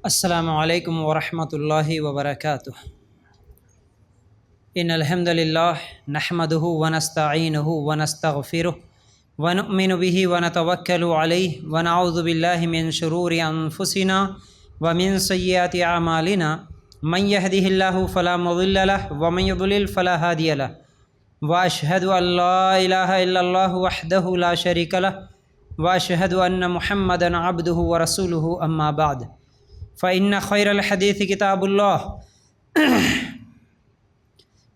السلام علیکم ورحمۃ اللہ وبرکاتہ۔ ان الحمد للہ نحمدہ ونستعینہ ونستغفرہ ونؤمن بہ ونتوکل علیہ ونعوذ باللہ من شرور انفسنا ومن سیئات اعمالنا من یہدہ اللہ فلا مضل لہ ومن یضلل فلا ہادی لہ واشہد ان لا الہ الا اللہ وحدہ لا شریک لہ واشہد ان محمدا عبدہ ورسولہ اما بعد فإن خير الحديث كتاب الله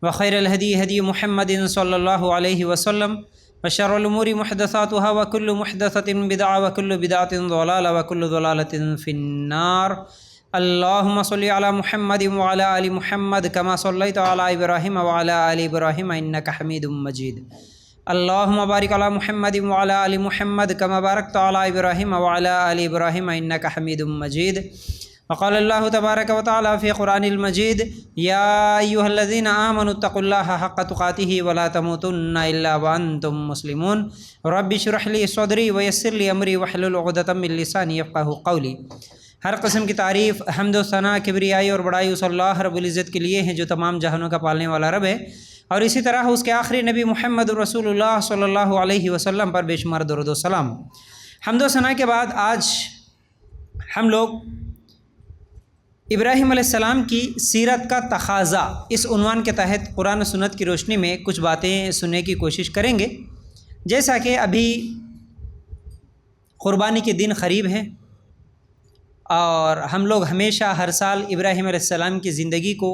وخير الهدي هدي محمد صلى الله عليه وسلم وشر الأمور محدثاتها وكل محدثة بدعة وكل بدعة ضلالة وكل ضلالة في النار. اللهم صل على محمد وعلى آل محمد كما صليت على إبراهيم وعلى آل إبراهيم إنك حميد مجيد. اللهم بارك على محمد وعلى آل محمد كما باركت على إبراهيم وعلى آل إبراهيم إنك حميد مجيد. وقال الله تبارك وتعالى في قرآن المجيد يا أيها الذين آمنوا اتقوا الله حق تقاته ولا تموتن إلا وأنتم مسلمون. رب اشرح لي صدري ويسر لي أمري واحلل عقدة من لساني يفقهوا قولي. ہر قسم کی تعریف، حمد و ثنا، کبریائی اور بڑائی اس اللہ رب العزت کے لیے ہیں جو تمام جہانوں کا پالنے والا رب ہے، اور اسی طرح اس کے آخری نبی محمد رسول اللہ صلی اللہ علیہ وسلم پر بے شمار درود و سلام. حمد و ثنا کے بعد آج ہم لوگ ابراہیم علیہ السلام کی سیرت کا تقاضا اس عنوان کے تحت قرآن و سنت کی روشنی میں کچھ باتیں سننے کی کوشش کریں گے. جیسا کہ ابھی قربانی کے دن قریب ہیں اور ہم لوگ ہمیشہ ہر سال ابراہیم علیہ السلام کی زندگی کو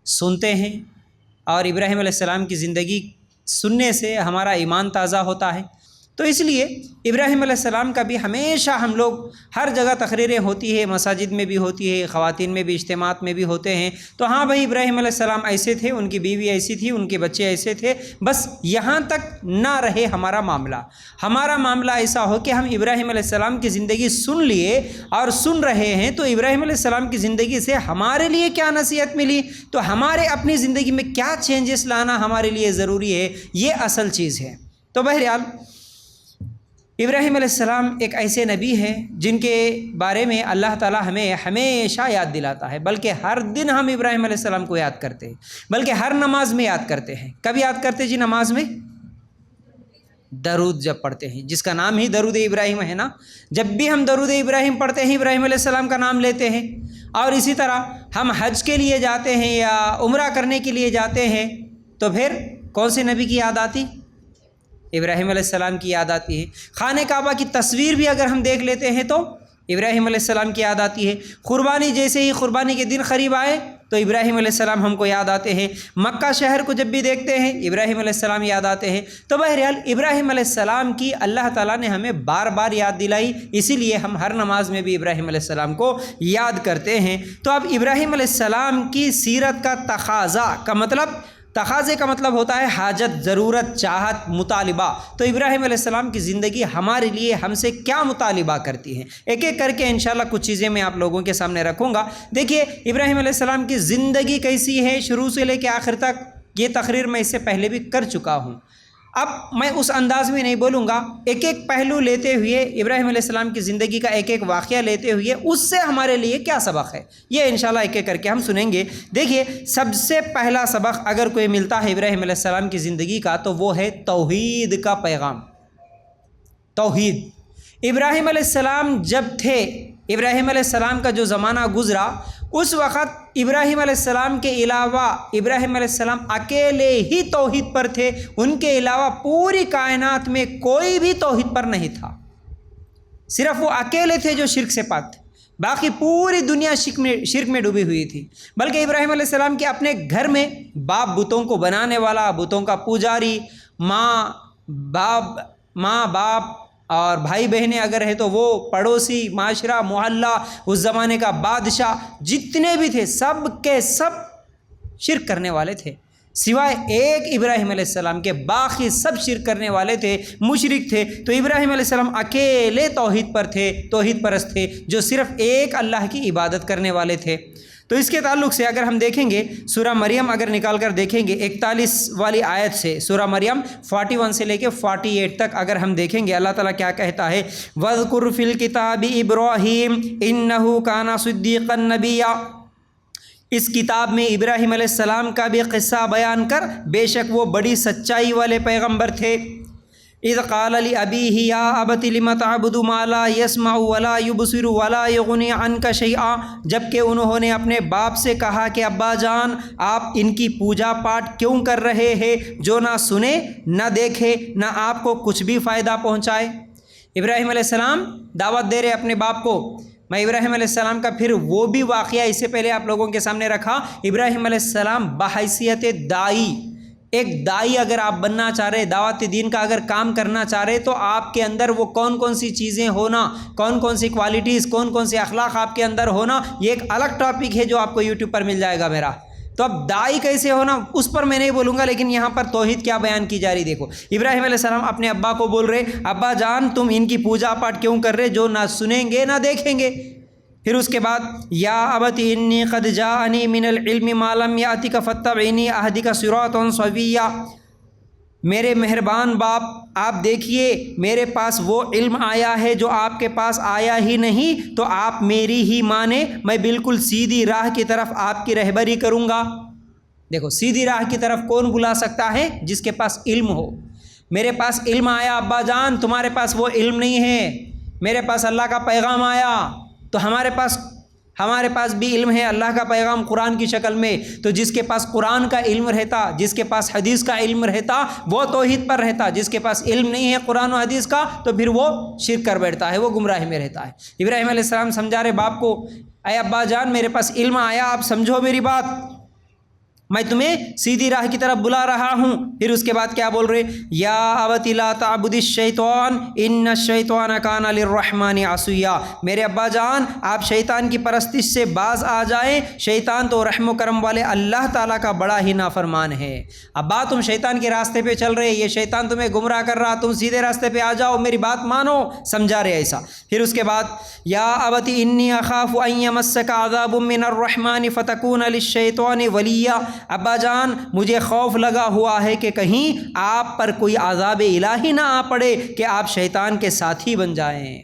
سنتے ہیں، اور ابراہیم علیہ السلام کی زندگی سننے سے ہمارا ایمان تازہ ہوتا ہے. تو اس لیے ابراہیم علیہ السلام کا بھی ہمیشہ ہم لوگ ہر جگہ تقریریں ہوتی ہے، مساجد میں بھی ہوتی ہے، خواتین میں بھی، اجتماعات میں بھی ہوتے ہیں. تو ہاں بھائی، ابراہیم علیہ السلام ایسے تھے، ان کی بیوی ایسی تھی، ان کے بچے ایسے تھے، بس یہاں تک نہ رہے ہمارا معاملہ. ہمارا معاملہ ایسا ہو کہ ہم ابراہیم علیہ السلام کی زندگی سن لیے اور سن رہے ہیں، تو ابراہیم علیہ السلام کی زندگی سے ہمارے لیے کیا نصیحت ملی، تو ہمارے اپنی زندگی میں کیا چینجز لانا ہمارے لیے ضروری ہے، یہ اصل چیز ہے. تو بہرحال ابراہیم علیہ السلام ایک ایسے نبی ہیں جن کے بارے میں اللہ تعالیٰ ہمیں ہمیشہ یاد دلاتا ہے، بلکہ ہر دن ہم ابراہیم علیہ السلام کو یاد کرتے ہیں، بلکہ ہر نماز میں یاد کرتے ہیں. کب یاد کرتے جی؟ نماز میں درود جب پڑھتے ہیں، جس کا نام ہی درود ابراہیم ہے نا. جب بھی ہم درود ابراہیم پڑھتے ہیں، ابراہیم علیہ السلام کا نام لیتے ہیں. اور اسی طرح ہم حج کے لیے جاتے ہیں یا عمرہ کرنے کے لیے جاتے ہیں، تو پھر کون سے نبی کی یاد آتی؟ ابراہیم علیہ السلام کی یاد آتی ہے. خانہ کعبہ کی تصویر بھی اگر ہم دیکھ لیتے ہیں تو ابراہیم علیہ السلام کی یاد آتی ہے. قربانی، جیسے ہی قربانی کے دن قریب آئے تو ابراہیم علیہ السلام ہم کو یاد آتے ہیں. مکہ شہر کو جب بھی دیکھتے ہیں ابراہیم علیہ السلام یاد آتے ہیں. تو بہرحال ابراہیم علیہ السلام کی اللہ تعالیٰ نے ہمیں بار بار یاد دلائی، اسی لیے ہم ہر نماز میں بھی ابراہیم علیہ السلام کو یاد کرتے ہیں. تو اب ابراہیم علیہ السلام کی سیرت کا تقاضا کا مطلب، تقاضے کا مطلب ہوتا ہے حاجت، ضرورت، چاہت، مطالبہ. تو ابراہیم علیہ السلام کی زندگی ہمارے لیے ہم سے کیا مطالبہ کرتی ہے، ایک ایک کر کے انشاءاللہ کچھ چیزیں میں آپ لوگوں کے سامنے رکھوں گا. دیکھیے ابراہیم علیہ السلام کی زندگی کیسی ہے شروع سے لے کے آخر تک. یہ تقریر میں اس سے پہلے بھی کر چکا ہوں، اب میں اس انداز میں نہیں بولوں گا. ایک ایک پہلو لیتے ہوئے، ابراہیم علیہ السلام کی زندگی کا ایک ایک واقعہ لیتے ہوئے اس سے ہمارے لیے کیا سبق ہے، یہ انشاءاللہ ایک ایک کر کے ہم سنیں گے. دیکھیے سب سے پہلا سبق اگر کوئی ملتا ہے ابراہیم علیہ السلام کی زندگی کا تو وہ ہے توحید کا پیغام. توحید. ابراہیم علیہ السلام جب تھے، ابراہیم علیہ السلام کا جو زمانہ گزرا، اس وقت ابراہیم علیہ السلام کے علاوہ ابراہیم علیہ السلام اکیلے ہی توحید پر تھے. ان کے علاوہ پوری کائنات میں کوئی بھی توحید پر نہیں تھا. صرف وہ اکیلے تھے جو شرک سے پاک تھے، باقی پوری دنیا شرک میں ڈوبی ہوئی تھی. بلکہ ابراہیم علیہ السلام کے اپنے گھر میں باپ بتوں کو بنانے والا، بتوں کا پجاری، ماں باپ اور بھائی بہنیں اگر ہے تو وہ پڑوسی، معاشرہ، محلہ، اس زمانے کا بادشاہ، جتنے بھی تھے سب کے سب شرک کرنے والے تھے. سوائے ایک ابراہیم علیہ السلام کے باقی سب شرک کرنے والے تھے، مشرک تھے۔ تو ابراہیم علیہ السلام اکیلے توحید پر تھے، توحید پرست تھے، جو صرف ایک اللہ کی عبادت کرنے والے تھے۔ تو اس کے تعلق سے اگر ہم دیکھیں گے سورہ مریم اگر نکال کر دیکھیں گے 41 والی آیت سے، سورہ مریم 41 سے لے کے 48 تک اگر ہم دیکھیں گے، اللہ تعالیٰ کیا کہتا ہے؟ وَاذْكُرْ فِي الْكِتَابِ إِبْرَاهِيمَ إِنَّهُ كَانَ صِدِّيقًا نَبِيًّا۔ اس کتاب میں ابراہیم علیہ السلام کا بھی قصہ بیان کر، بے شک وہ بڑی سچائی والے پیغمبر تھے۔ اذ قال لأبيه يا أبت لم تعبد ما لا يسمع ولا يبصر ولا يغني عنك شيئا، جبکہ انہوں نے اپنے باپ سے کہا کہ ابا جان آپ ان کی پوجا پاٹ کیوں کر رہے ہیں جو نہ سنے نہ دیکھے نہ آپ کو کچھ بھی فائدہ پہنچائے۔ ابراہیم علیہ السلام دعوت دے رہے اپنے باپ کو۔ میں ابراہیم علیہ السلام کا پھر وہ بھی واقعہ اس سے پہلے آپ لوگوں کے سامنے رکھا۔ ابراہیم علیہ السلام بحیثیت داعی، ایک داعی اگر آپ بننا چاہ رہے، دعوت دین کا اگر کام کرنا چاہ رہے، تو آپ کے اندر وہ کون کون سی چیزیں ہونا، کون کون سی کوالٹیز، کون کون سے اخلاق آپ کے اندر ہونا، یہ ایک الگ ٹاپک ہے جو آپ کو یوٹیوب پر مل جائے گا میرا۔ تو اب داعی کیسے ہونا اس پر میں نہیں بولوں گا، لیکن یہاں پر توحید کیا بیان کی جا رہی دیکھو۔ ابراہیم علیہ السلام اپنے ابا کو بول رہے، ابا جان تم ان کی پوجا پاٹ کیوں کر رہے جو نہ سنیں گے نہ دیکھیں گے۔ پھر اس کے بعد یا ابت انی قد جاءنی من العلم ما لم یأتک فاتبعنی اہدک صراطا سویا۔ میرے مہربان باپ آپ دیکھیے میرے پاس وہ علم آیا ہے جو آپ کے پاس آیا ہی نہیں، تو آپ میری ہی مانیں، میں بالکل سیدھی راہ کی طرف آپ کی رہبری کروں گا۔ دیکھو سیدھی راہ کی طرف کون بلا سکتا ہے؟ جس کے پاس علم ہو۔ میرے پاس علم آیا ابا جان، تمہارے پاس وہ علم نہیں ہے، میرے پاس اللہ کا پیغام آیا، تو ہمارے پاس بھی علم ہے، اللہ کا پیغام قرآن کی شکل میں۔ تو جس کے پاس قرآن کا علم رہتا، جس کے پاس حدیث کا علم رہتا، وہ توحید پر رہتا۔ جس کے پاس علم نہیں ہے قرآن و حدیث کا، تو پھر وہ شرک کر بیٹھتا ہے، وہ گمراہی میں رہتا ہے۔ ابراہیم علیہ السلام سمجھا رہے باپ کو، اے ابا جان میرے پاس علم آیا، آپ سمجھو میری بات، میں تمہیں سیدھی راہ کی طرف بلا رہا ہوں۔ پھر اس کے بعد کیا بول رہے؟ یا ابت لا تعبد الشیطان ان الشیطان کان للرحمن عصیا۔ میرے ابا جان آپ شیطان کی پرستش سے باز آ جائیں، شیطان تو رحم و کرم والے اللہ تعالیٰ کا بڑا ہی نافرمان ہے۔ ابا تم شیطان کے راستے پہ چل رہے، یہ شیطان تمہیں گمراہ کر رہا، تم سیدھے راستے پہ آ جاؤ، میری بات مانو، سمجھا رہے ایسا۔ پھر اس کے بعد یا ابت انی اخاف ان یمسک عذاب من الرحمن فتکون للشیطان ولیا۔ ابا جان مجھے خوف لگا ہوا ہے کہ کہیں آپ پر کوئی عذاب الہی نہ آ پڑے کہ آپ شیطان کے ساتھی بن جائیں۔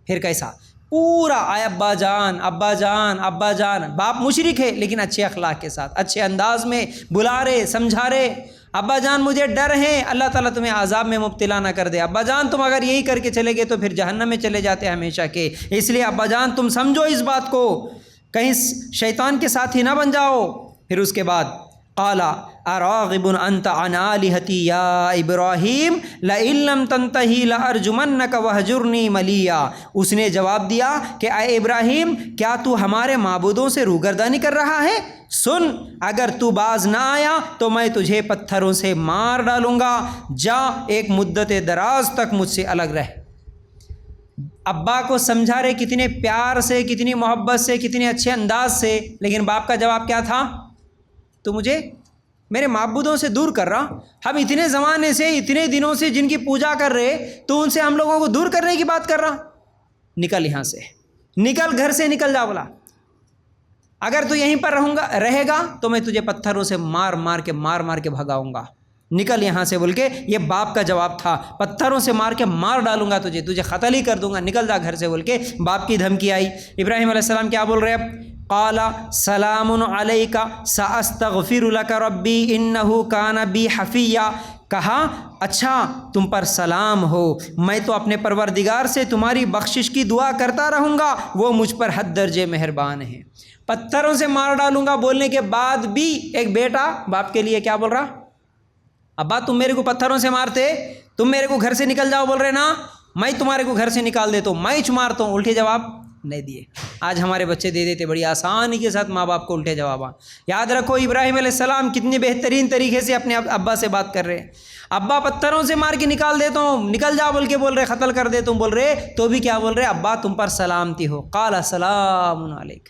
پھر کیسا پورا آئے ابا جان ابا جان ابا جان، باپ مشرک ہے لیکن اچھے اخلاق کے ساتھ اچھے انداز میں بلا رہے، سمجھا رہے، ابا جان مجھے ڈر ہے اللہ تعالیٰ تمہیں عذاب میں مبتلا نہ کر دے، ابا جان تم اگر یہی کر کے چلے گئے تو پھر جہنم میں چلے جاتے ہمیشہ کے، اس لیے ابا جان تم سمجھو اس بات کو، کہیں شیطان کے ساتھی نہ بن جاؤ۔ پھر اس کے بعد قال اراغب انت عن آلہتی یا ابراہیم لئن لم تنتہی لارجمنک وہجرنی ملیا۔ اس نے جواب دیا کہ اے ابراہیم کیا تو ہمارے معبودوں سے روگردانی کر رہا ہے؟ سن اگر تو باز نہ آیا تو میں تجھے پتھروں سے مار ڈالوں گا، جا ایک مدت دراز تک مجھ سے الگ رہ۔ ابا کو سمجھا رہے کتنے پیار سے، کتنی محبت سے، کتنے اچھے انداز سے، لیکن باپ کا جواب کیا تھا؟ تو مجھے میرے معبودوں سے دور کر رہا، ہم اتنے زمانے سے اتنے دنوں سے جن کی پوجا کر رہے، تو ان سے ہم لوگوں کو دور کرنے کی بات کر رہا، نکل یہاں سے، نکل گھر سے نکل جا، بولا اگر تو یہیں پر رہے گا تو میں تجھے پتھروں سے مار مار کے بھگاؤں گا، نکل یہاں سے بول کے یہ باپ کا جواب تھا، پتھروں سے مار کے مار ڈالوں گا تجھے قتل ہی کر دوں گا، نکل جا گھر سے بول کے باپ کی دھمکی آئی۔ ابراہیم علیہ السلام کیا بول رہے اب؟ قال سلام علیک ساستغفر لک ربی انہ کان بی حفیا۔ کہا اچھا تم پر سلام ہو، میں تو اپنے پروردگار سے تمہاری بخشش کی دعا کرتا رہوں گا، وہ مجھ پر حد درجے مہربان ہے۔ پتھروں سے مار ڈالوں گا بولنے کے بعد بھی ایک بیٹا باپ کے لیے کیا بول رہا؟ ابا تم میرے کو پتھروں سے مارتے، تم میرے کو گھر سے نکل جاؤ بول رہے نا، میں تمہارے کو گھر سے نکال دیتا ہوں، میں مارتا ہوں، الٹے جواب نہیں دیے۔ آج ہمارے بچے دے دیتے بڑی آسانی کے ساتھ ماں باپ کو الٹے جواب۔ یاد رکھو ابراہیم علیہ السلام کتنے بہترین طریقے سے اپنے ابا سے بات کر رہے ہیں، ابا پتھروں سے مار کے نکال دیتا ہوں، نکل جا بول کے بول رہے، قتل کر دیتا ہوں بول رہے، تو بھی کیا بول رہے؟ ابا تم پر سلامتی ہو، قال سلام علیک۔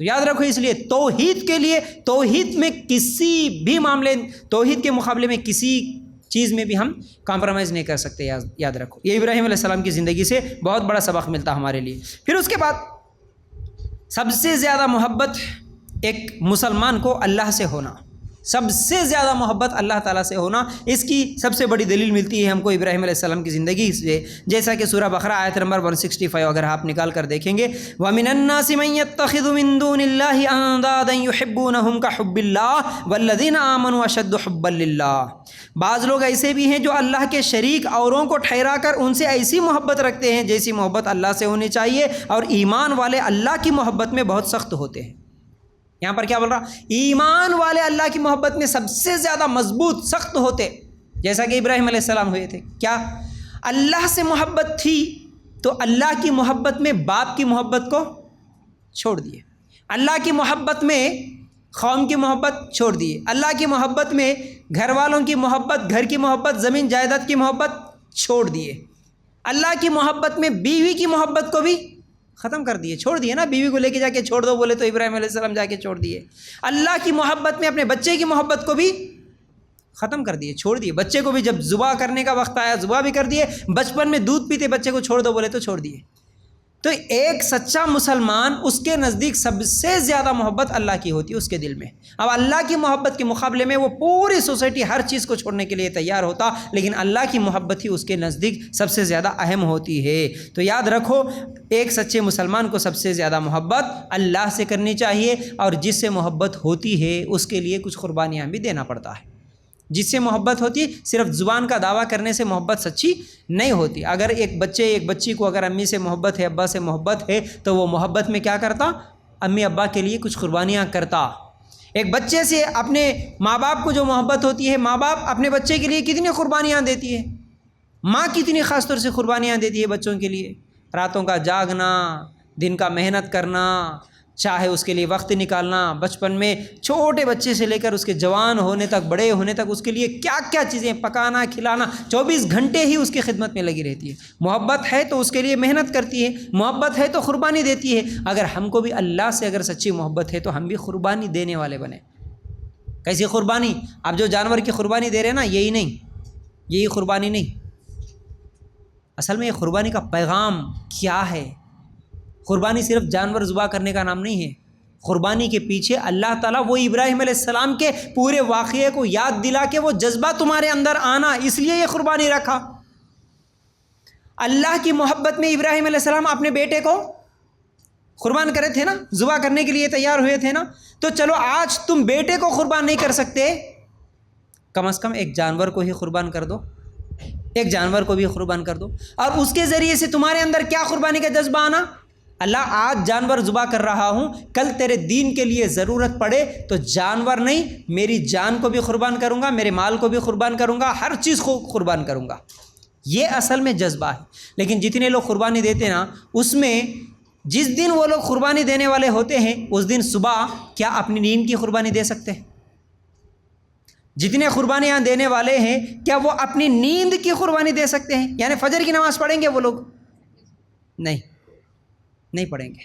تو یاد رکھو، اس لیے توحید کے لیے، توحید میں کسی بھی معاملے، توحید کے مقابلے میں کسی چیز میں بھی ہم کمپرومائز نہیں کر سکتے، یاد رکھو۔ یہ ابراہیم علیہ السلام کی زندگی سے بہت بڑا سبق ملتا ہمارے لیے۔ پھر اس کے بعد سب سے زیادہ محبت ایک مسلمان کو اللہ سے ہونا، سب سے زیادہ محبت اللہ تعالیٰ سے ہونا، اس کی سب سے بڑی دلیل ملتی ہے ہم کو ابراہیم علیہ السلام کی زندگی سے، جیسا کہ سورہ بقرہ آیت نمبر 165 اگر آپ نکال کر دیکھیں گے، وَمِنَ النَّاسِ مَن يَتَّخِذُ مِن دُونِ اللَّهِ أَندَادًا يُحِبُّونَهُمْ كَحُبِّ اللَّهِ وَالَّذِينَ آمَنُوا أَشَدُّ حُبًّا لِلَّهِ۔ بعض لوگ ایسے بھی ہیں جو اللہ کے شریک اوروں کو ٹھہرا کر ان سے ایسی محبت رکھتے ہیں جیسی محبت اللہ سے ہونی چاہیے، اور ایمان والے اللہ کی محبت میں بہت سخت ہوتے ہیں۔ یہاں پر کیا بول رہا؟ ایمان والے اللہ کی محبت میں سب سے زیادہ مضبوط، سخت ہوتے، جیسا کہ ابراہیم علیہ السلام ہوئے تھے۔ کیا اللہ سے محبت تھی تو اللہ کی محبت میں باپ کی محبت کو چھوڑ دیے، اللہ کی محبت میں قوم کی محبت چھوڑ دیے، اللہ کی محبت میں گھر والوں کی محبت، گھر کی محبت، زمین جائیداد کی محبت چھوڑ دیے، اللہ کی محبت میں بیوی کی محبت کو بھی ختم کر دیے، چھوڑ دیے نا، بیوی کو لے کے جا کے چھوڑ دو بولے تو ابراہیم علیہ السلام جا کے چھوڑ دیے۔ اللہ کی محبت میں اپنے بچے کی محبت کو بھی ختم کر دیے، چھوڑ دیے، بچے کو بھی جب ذبح کرنے کا وقت آیا ذبح بھی کر دیے، بچپن میں دودھ پیتے بچے کو چھوڑ دو بولے تو چھوڑ دیے۔ تو ایک سچا مسلمان، اس کے نزدیک سب سے زیادہ محبت اللہ کی ہوتی ہے اس کے دل میں۔ اب اللہ کی محبت کے مقابلے میں وہ پوری سوسائٹی ہر چیز کو چھوڑنے کے لیے تیار ہوتا، لیکن اللہ کی محبت ہی اس کے نزدیک سب سے زیادہ اہم ہوتی ہے۔ تو یاد رکھو، ایک سچے مسلمان کو سب سے زیادہ محبت اللہ سے کرنی چاہیے، اور جس سے محبت ہوتی ہے اس کے لیے کچھ قربانیاں بھی دینا پڑتا ہے۔ جس سے محبت ہوتی ہے، صرف زبان کا دعویٰ کرنے سے محبت سچی نہیں ہوتی۔ اگر ایک بچی کو اگر امی سے محبت ہے، ابا سے محبت ہے، تو وہ محبت میں کیا کرتا؟ امی ابا کے لیے کچھ قربانیاں کرتا۔ ایک بچے سے اپنے ماں باپ کو جو محبت ہوتی ہے، ماں باپ اپنے بچے کے لیے کتنی قربانیاں دیتی ہے، ماں کتنی خاص طور سے قربانیاں دیتی ہے بچوں کے لیے، راتوں کا جاگنا، دن کا محنت کرنا، چاہے اس کے لیے وقت نکالنا، بچپن میں چھوٹے بچے سے لے کر اس کے جوان ہونے تک، بڑے ہونے تک، اس کے لیے کیا کیا چیزیں پکانا، کھلانا، 24 گھنٹے ہی اس کی خدمت میں لگی رہتی ہے۔ محبت ہے تو اس کے لیے محنت کرتی ہے، محبت ہے تو قربانی دیتی ہے۔ اگر ہم کو بھی اللہ سے اگر سچی محبت ہے تو ہم بھی قربانی دینے والے بنیں۔ کیسی قربانی؟ آپ جو جانور کی قربانی دے رہے ہیں نا، یہی قربانی نہیں۔ اصل میں یہ قربانی کا پیغام کیا ہے؟ قربانی صرف جانور ذبح کرنے کا نام نہیں ہے۔ قربانی کے پیچھے اللہ تعالیٰ وہ ابراہیم علیہ السلام کے پورے واقعے کو یاد دلا کے وہ جذبہ تمہارے اندر آنا، اس لیے یہ قربانی رکھا۔ اللہ کی محبت میں ابراہیم علیہ السلام اپنے بیٹے کو قربان کرے تھے نا، ذبح کرنے کے لیے تیار ہوئے تھے نا، تو چلو آج تم بیٹے کو قربان نہیں کر سکتے، کم از کم ایک جانور کو ہی قربان کر دو، ایک جانور کو بھی قربان کر دو، اور اس کے ذریعے سے تمہارے اندر کیا قربانی کا جذبہ آنا؟ اللہ آج جانور ذبح کر رہا ہوں، کل تیرے دین کے لیے ضرورت پڑے تو جانور نہیں، میری جان کو بھی قربان کروں گا، میرے مال کو بھی قربان کروں گا، ہر چیز کو قربان کروں گا۔ یہ اصل میں جذبہ ہے۔ لیکن جتنے لوگ قربانی دیتے نا، اس میں جس دن وہ لوگ قربانی دینے والے ہوتے ہیں اس دن صبح کیا اپنی نیند کی قربانی دے سکتے ہیں؟ جتنے قربانیاں دینے والے ہیں کیا وہ اپنی نیند کی قربانی دے سکتے ہیں؟ یعنی فجر کی نماز پڑھیں گے وہ لوگ؟ نہیں پڑھیں گے۔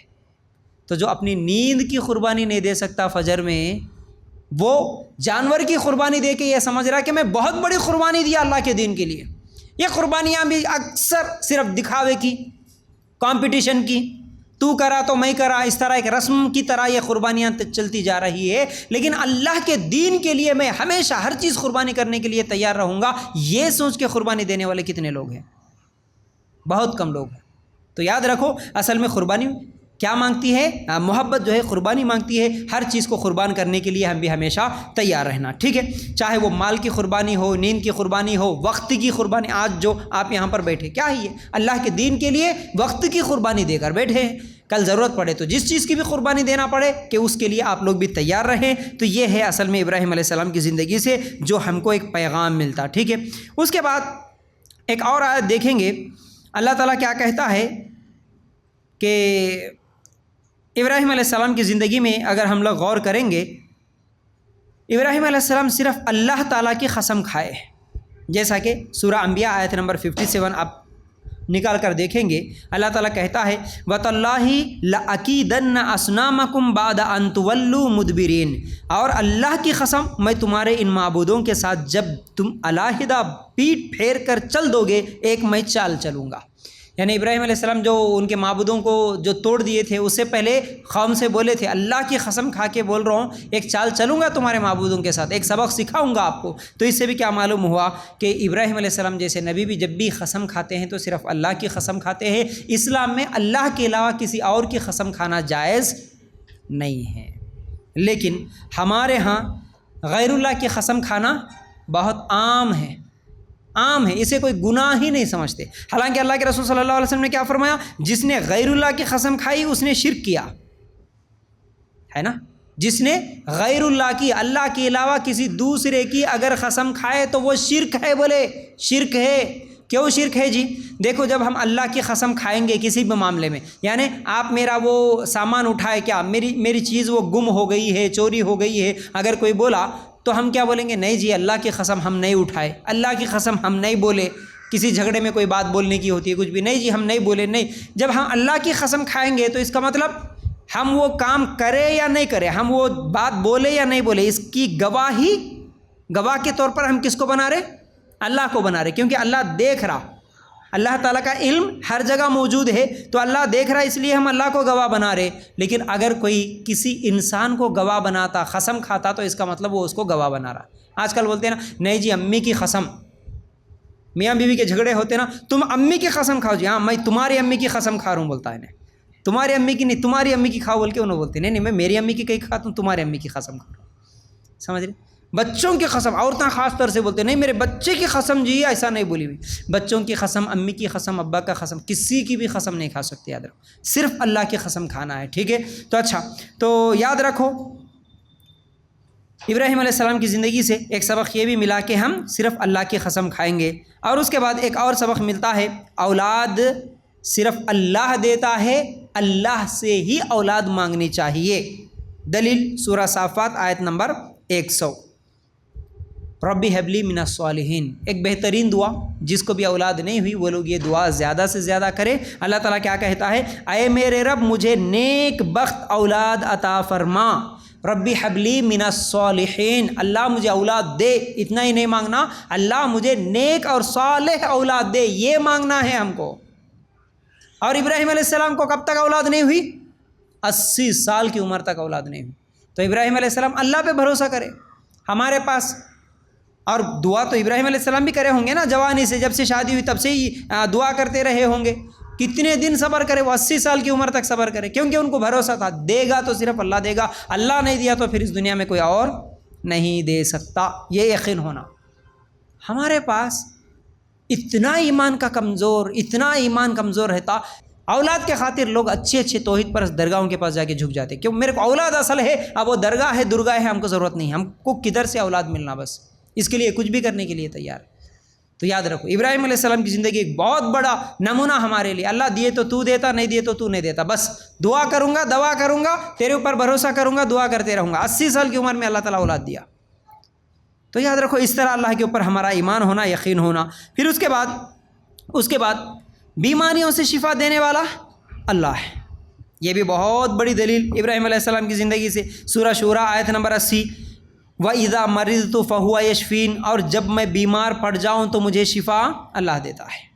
تو جو اپنی نیند کی قربانی نہیں دے سکتا فجر میں، وہ جانور کی قربانی دے کے یہ سمجھ رہا کہ میں بہت بڑی قربانی دیا اللہ کے دین کے لیے۔ یہ قربانیاں بھی اکثر صرف دکھاوے کی، کمپٹیشن کی، تو کرا تو میں کرا، اس طرح ایک رسم کی طرح یہ قربانیاں چلتی جا رہی ہے۔ لیکن اللہ کے دین کے لیے میں ہمیشہ ہر چیز قربانی کرنے کے لیے تیار رہوں گا، یہ سوچ کے قربانی دینے والے کتنے لوگ ہیں؟ بہت کم لوگ ہیں۔ تو یاد رکھو، اصل میں قربانی کیا مانگتی ہے؟ محبت جو ہے قربانی مانگتی ہے۔ ہر چیز کو قربان کرنے کے لیے ہم بھی ہمیشہ تیار رہنا، ٹھیک ہے؟ چاہے وہ مال کی قربانی ہو، نیند کی قربانی ہو، وقت کی قربانی۔ آج جو آپ یہاں پر بیٹھے، کیا ہے یہ؟ اللہ کے دین کے لیے وقت کی قربانی دے کر بیٹھے ہیں۔ کل ضرورت پڑے تو جس چیز کی بھی قربانی دینا پڑے کہ اس کے لیے آپ لوگ بھی تیار رہیں۔ تو یہ ہے اصل میں ابراہیم علیہ السلام کی زندگی سے جو ہم کو ایک پیغام ملتا، ٹھیک ہے؟ اس کے بعد ایک اور آیت دیکھیں گے، اللہ تعالیٰ کیا کہتا ہے کہ ابراہیم علیہ السلام کی زندگی میں اگر ہم لوگ غور کریں گے، ابراہیم علیہ السلام صرف اللہ تعالیٰ کی قسم کھائے، جیسا کہ سورہ انبیاء آیت نمبر 57 آپ نکال کر دیکھیں گے، اللہ تعالیٰ کہتا ہے وَتَاللَّهِ لَأَكِيدَنَّ أَصْنَامَكُمْ بَعْدَ أَن تُوَلُّوا مُدْبِرِينَ، اور اللہ کی قسم میں تمہارے ان معبودوں کے ساتھ جب تم علیحدہ پیٹ پھیر کر چل دو گے ایک میں چال چلوں گا۔ یعنی ابراہیم علیہ السلام جو ان کے معبودوں کو جو توڑ دیے تھے، اس سے پہلے قوم سے بولے تھے اللہ کی قسم کھا کے بول رہا ہوں ایک چال چلوں گا تمہارے معبودوں کے ساتھ، ایک سبق سکھاؤں گا آپ کو۔ تو اس سے بھی کیا معلوم ہوا کہ ابراہیم علیہ السلام جیسے نبی بھی جب بھی قسم کھاتے ہیں تو صرف اللہ کی قسم کھاتے ہیں۔ اسلام میں اللہ کے علاوہ کسی اور کی قسم کھانا جائز نہیں ہے، لیکن ہمارے ہاں غیر اللہ کی قسم کھانا بہت عام ہے، اسے کوئی گناہ ہی نہیں سمجھتے۔ حالانکہ اللہ کے رسول صلی اللہ علیہ وسلم نے کیا فرمایا؟ جس نے غیر اللہ کی قسم کھائی اس نے شرک کیا ہے نا، جس نے غیر اللہ کی، اللہ کے علاوہ کسی دوسرے کی اگر قسم کھائے تو وہ شرک ہے، بولے شرک ہے۔ کیوں شرک ہے جی؟ دیکھو جب ہم اللہ کی قسم کھائیں گے کسی بھی معاملے میں، یعنی آپ میرا وہ سامان اٹھائے، کیا میری چیز وہ گم ہو گئی ہے، چوری ہو گئی ہے، اگر کوئی بولا تو ہم کیا بولیں گے؟ نہیں جی اللہ کی قسم ہم نہیں اٹھائے، اللہ کی قسم ہم نہیں بولے۔ کسی جھگڑے میں کوئی بات بولنے کی ہوتی ہے کچھ بھی، نہیں جی ہم نہیں بولے، نہیں۔ جب ہم اللہ کی قسم کھائیں گے تو اس کا مطلب ہم وہ کام کرے یا نہیں کرے، ہم وہ بات بولے یا نہیں بولے، اس کی گواہ کے طور پر ہم کس کو بنا رہے؟ اللہ کو بنا رہے، کیونکہ اللہ دیکھ رہا، اللہ تعالیٰ کا علم ہر جگہ موجود ہے، تو اللہ دیکھ رہا، اس لیے ہم اللہ کو گواہ بنا رہے۔ لیکن اگر کوئی کسی انسان کو گواہ بناتا، قسم کھاتا، تو اس کا مطلب وہ اس کو گواہ بنا رہا۔ آج کل بولتے ہیں نا نہیں جی امی کی قسم، میاں بیوی کے جھگڑے ہوتے نا، تم امی کی قسم کھاؤ جی، ہاں میں تمہاری امی کی قسم کھا رہا ہوں، بولتا ہے نا، تمہاری امی کی نہیں، تمہاری امی کی کھاؤ بول کے انہوں بولتے نہیں میں میری امی کی کہیں کھاتا ہوں، تمہاری امی کی قسم کھا رہا ہوں، سمجھ رہے؟ بچوں کی قسم، عورتیں خاص طور سے بولتے نہیں میرے بچے کی قسم جی، ایسا نہیں بولی ہوئی۔ بچوں کی قسم، امی کی قسم، ابا کا قسم، کسی کی بھی قسم نہیں کھا سکتے، یاد رکھو، صرف اللہ کی قسم کھانا ہے، ٹھیک ہے؟ تو اچھا، تو یاد رکھو ابراہیم علیہ السلام کی زندگی سے ایک سبق یہ بھی ملا کہ ہم صرف اللہ کی قسم کھائیں گے، اور اس کے بعد ایک اور سبق ملتا ہے، اولاد صرف اللہ دیتا ہے، اللہ سے ہی اولاد مانگنی چاہیے۔ دلیل سورہ صافات آیت نمبر 100، ربی حبلی من الصالحین، ایک بہترین دعا، جس کو بھی اولاد نہیں ہوئی وہ لوگ یہ دعا زیادہ سے زیادہ کرے۔ اللہ تعالیٰ کیا کہتا ہے؟ اے میرے رب مجھے نیک بخت اولاد عطا فرما، ربی حبلی من الصالحین، اللہ مجھے اولاد دے، اتنا ہی نہیں مانگنا، اللہ مجھے نیک اور صالح اولاد دے، یہ مانگنا ہے ہم کو۔ اور ابراہیم علیہ السلام کو کب تک اولاد نہیں ہوئی؟ 80 سال کی عمر تک اولاد نہیں ہوئی۔ تو ابراہیم علیہ السلام اللہ پہ بھروسہ کرے، ہمارے پاس، اور دعا تو ابراہیم علیہ السلام بھی کرے ہوں گے نا، جوانی سے، جب سے شادی ہوئی تب سے ہی دعا کرتے رہے ہوں گے، کتنے دن صبر کرے، وہ 80 سال کی عمر تک صبر کرے، کیونکہ ان کو بھروسہ تھا دے گا تو صرف اللہ دے گا، اللہ نہیں دیا تو پھر اس دنیا میں کوئی اور نہیں دے سکتا، یہ یقین ہونا۔ ہمارے پاس اتنا ایمان کمزور رہتا، اولاد کے خاطر لوگ اچھے توحید پر درگاہوں کے پاس جا کے جھک جاتے، کیوں؟ میرے کو اولاد اصل ہے، اب وہ درگاہ ہے، درگاہ ہے، ہم کو ضرورت نہیں، ہم کو کدھر سے اولاد ملنا، بس اس کے لیے کچھ بھی کرنے کے لیے تیار۔ تو یاد رکھو ابراہیم علیہ السلام کی زندگی ایک بہت بڑا نمونہ ہمارے لیے، اللہ دیے تو تو دیتا، نہیں دیے تو تو نہیں دیتا، بس دعا کروں گا، تیرے اوپر بھروسہ کروں گا، دعا کرتے رہوں گا۔ 80 سال کی عمر میں اللہ تعالیٰ اولاد دیا۔ تو یاد رکھو اس طرح اللہ کے اوپر ہمارا ایمان ہونا، یقین ہونا۔ پھر اس کے بعد بیماریوں سے شفا دینے والا اللہ ہے، یہ بھی بہت بڑی دلیل ابراہیم علیہ السلام کی زندگی سے۔ سورہ شورى آیت نمبر 80، وَإِذَا مَرِضْتُ فَهُوَ يَشْفِينِ، اور جب میں بیمار پڑ جاؤں تو مجھے شفا اللہ دیتا ہے۔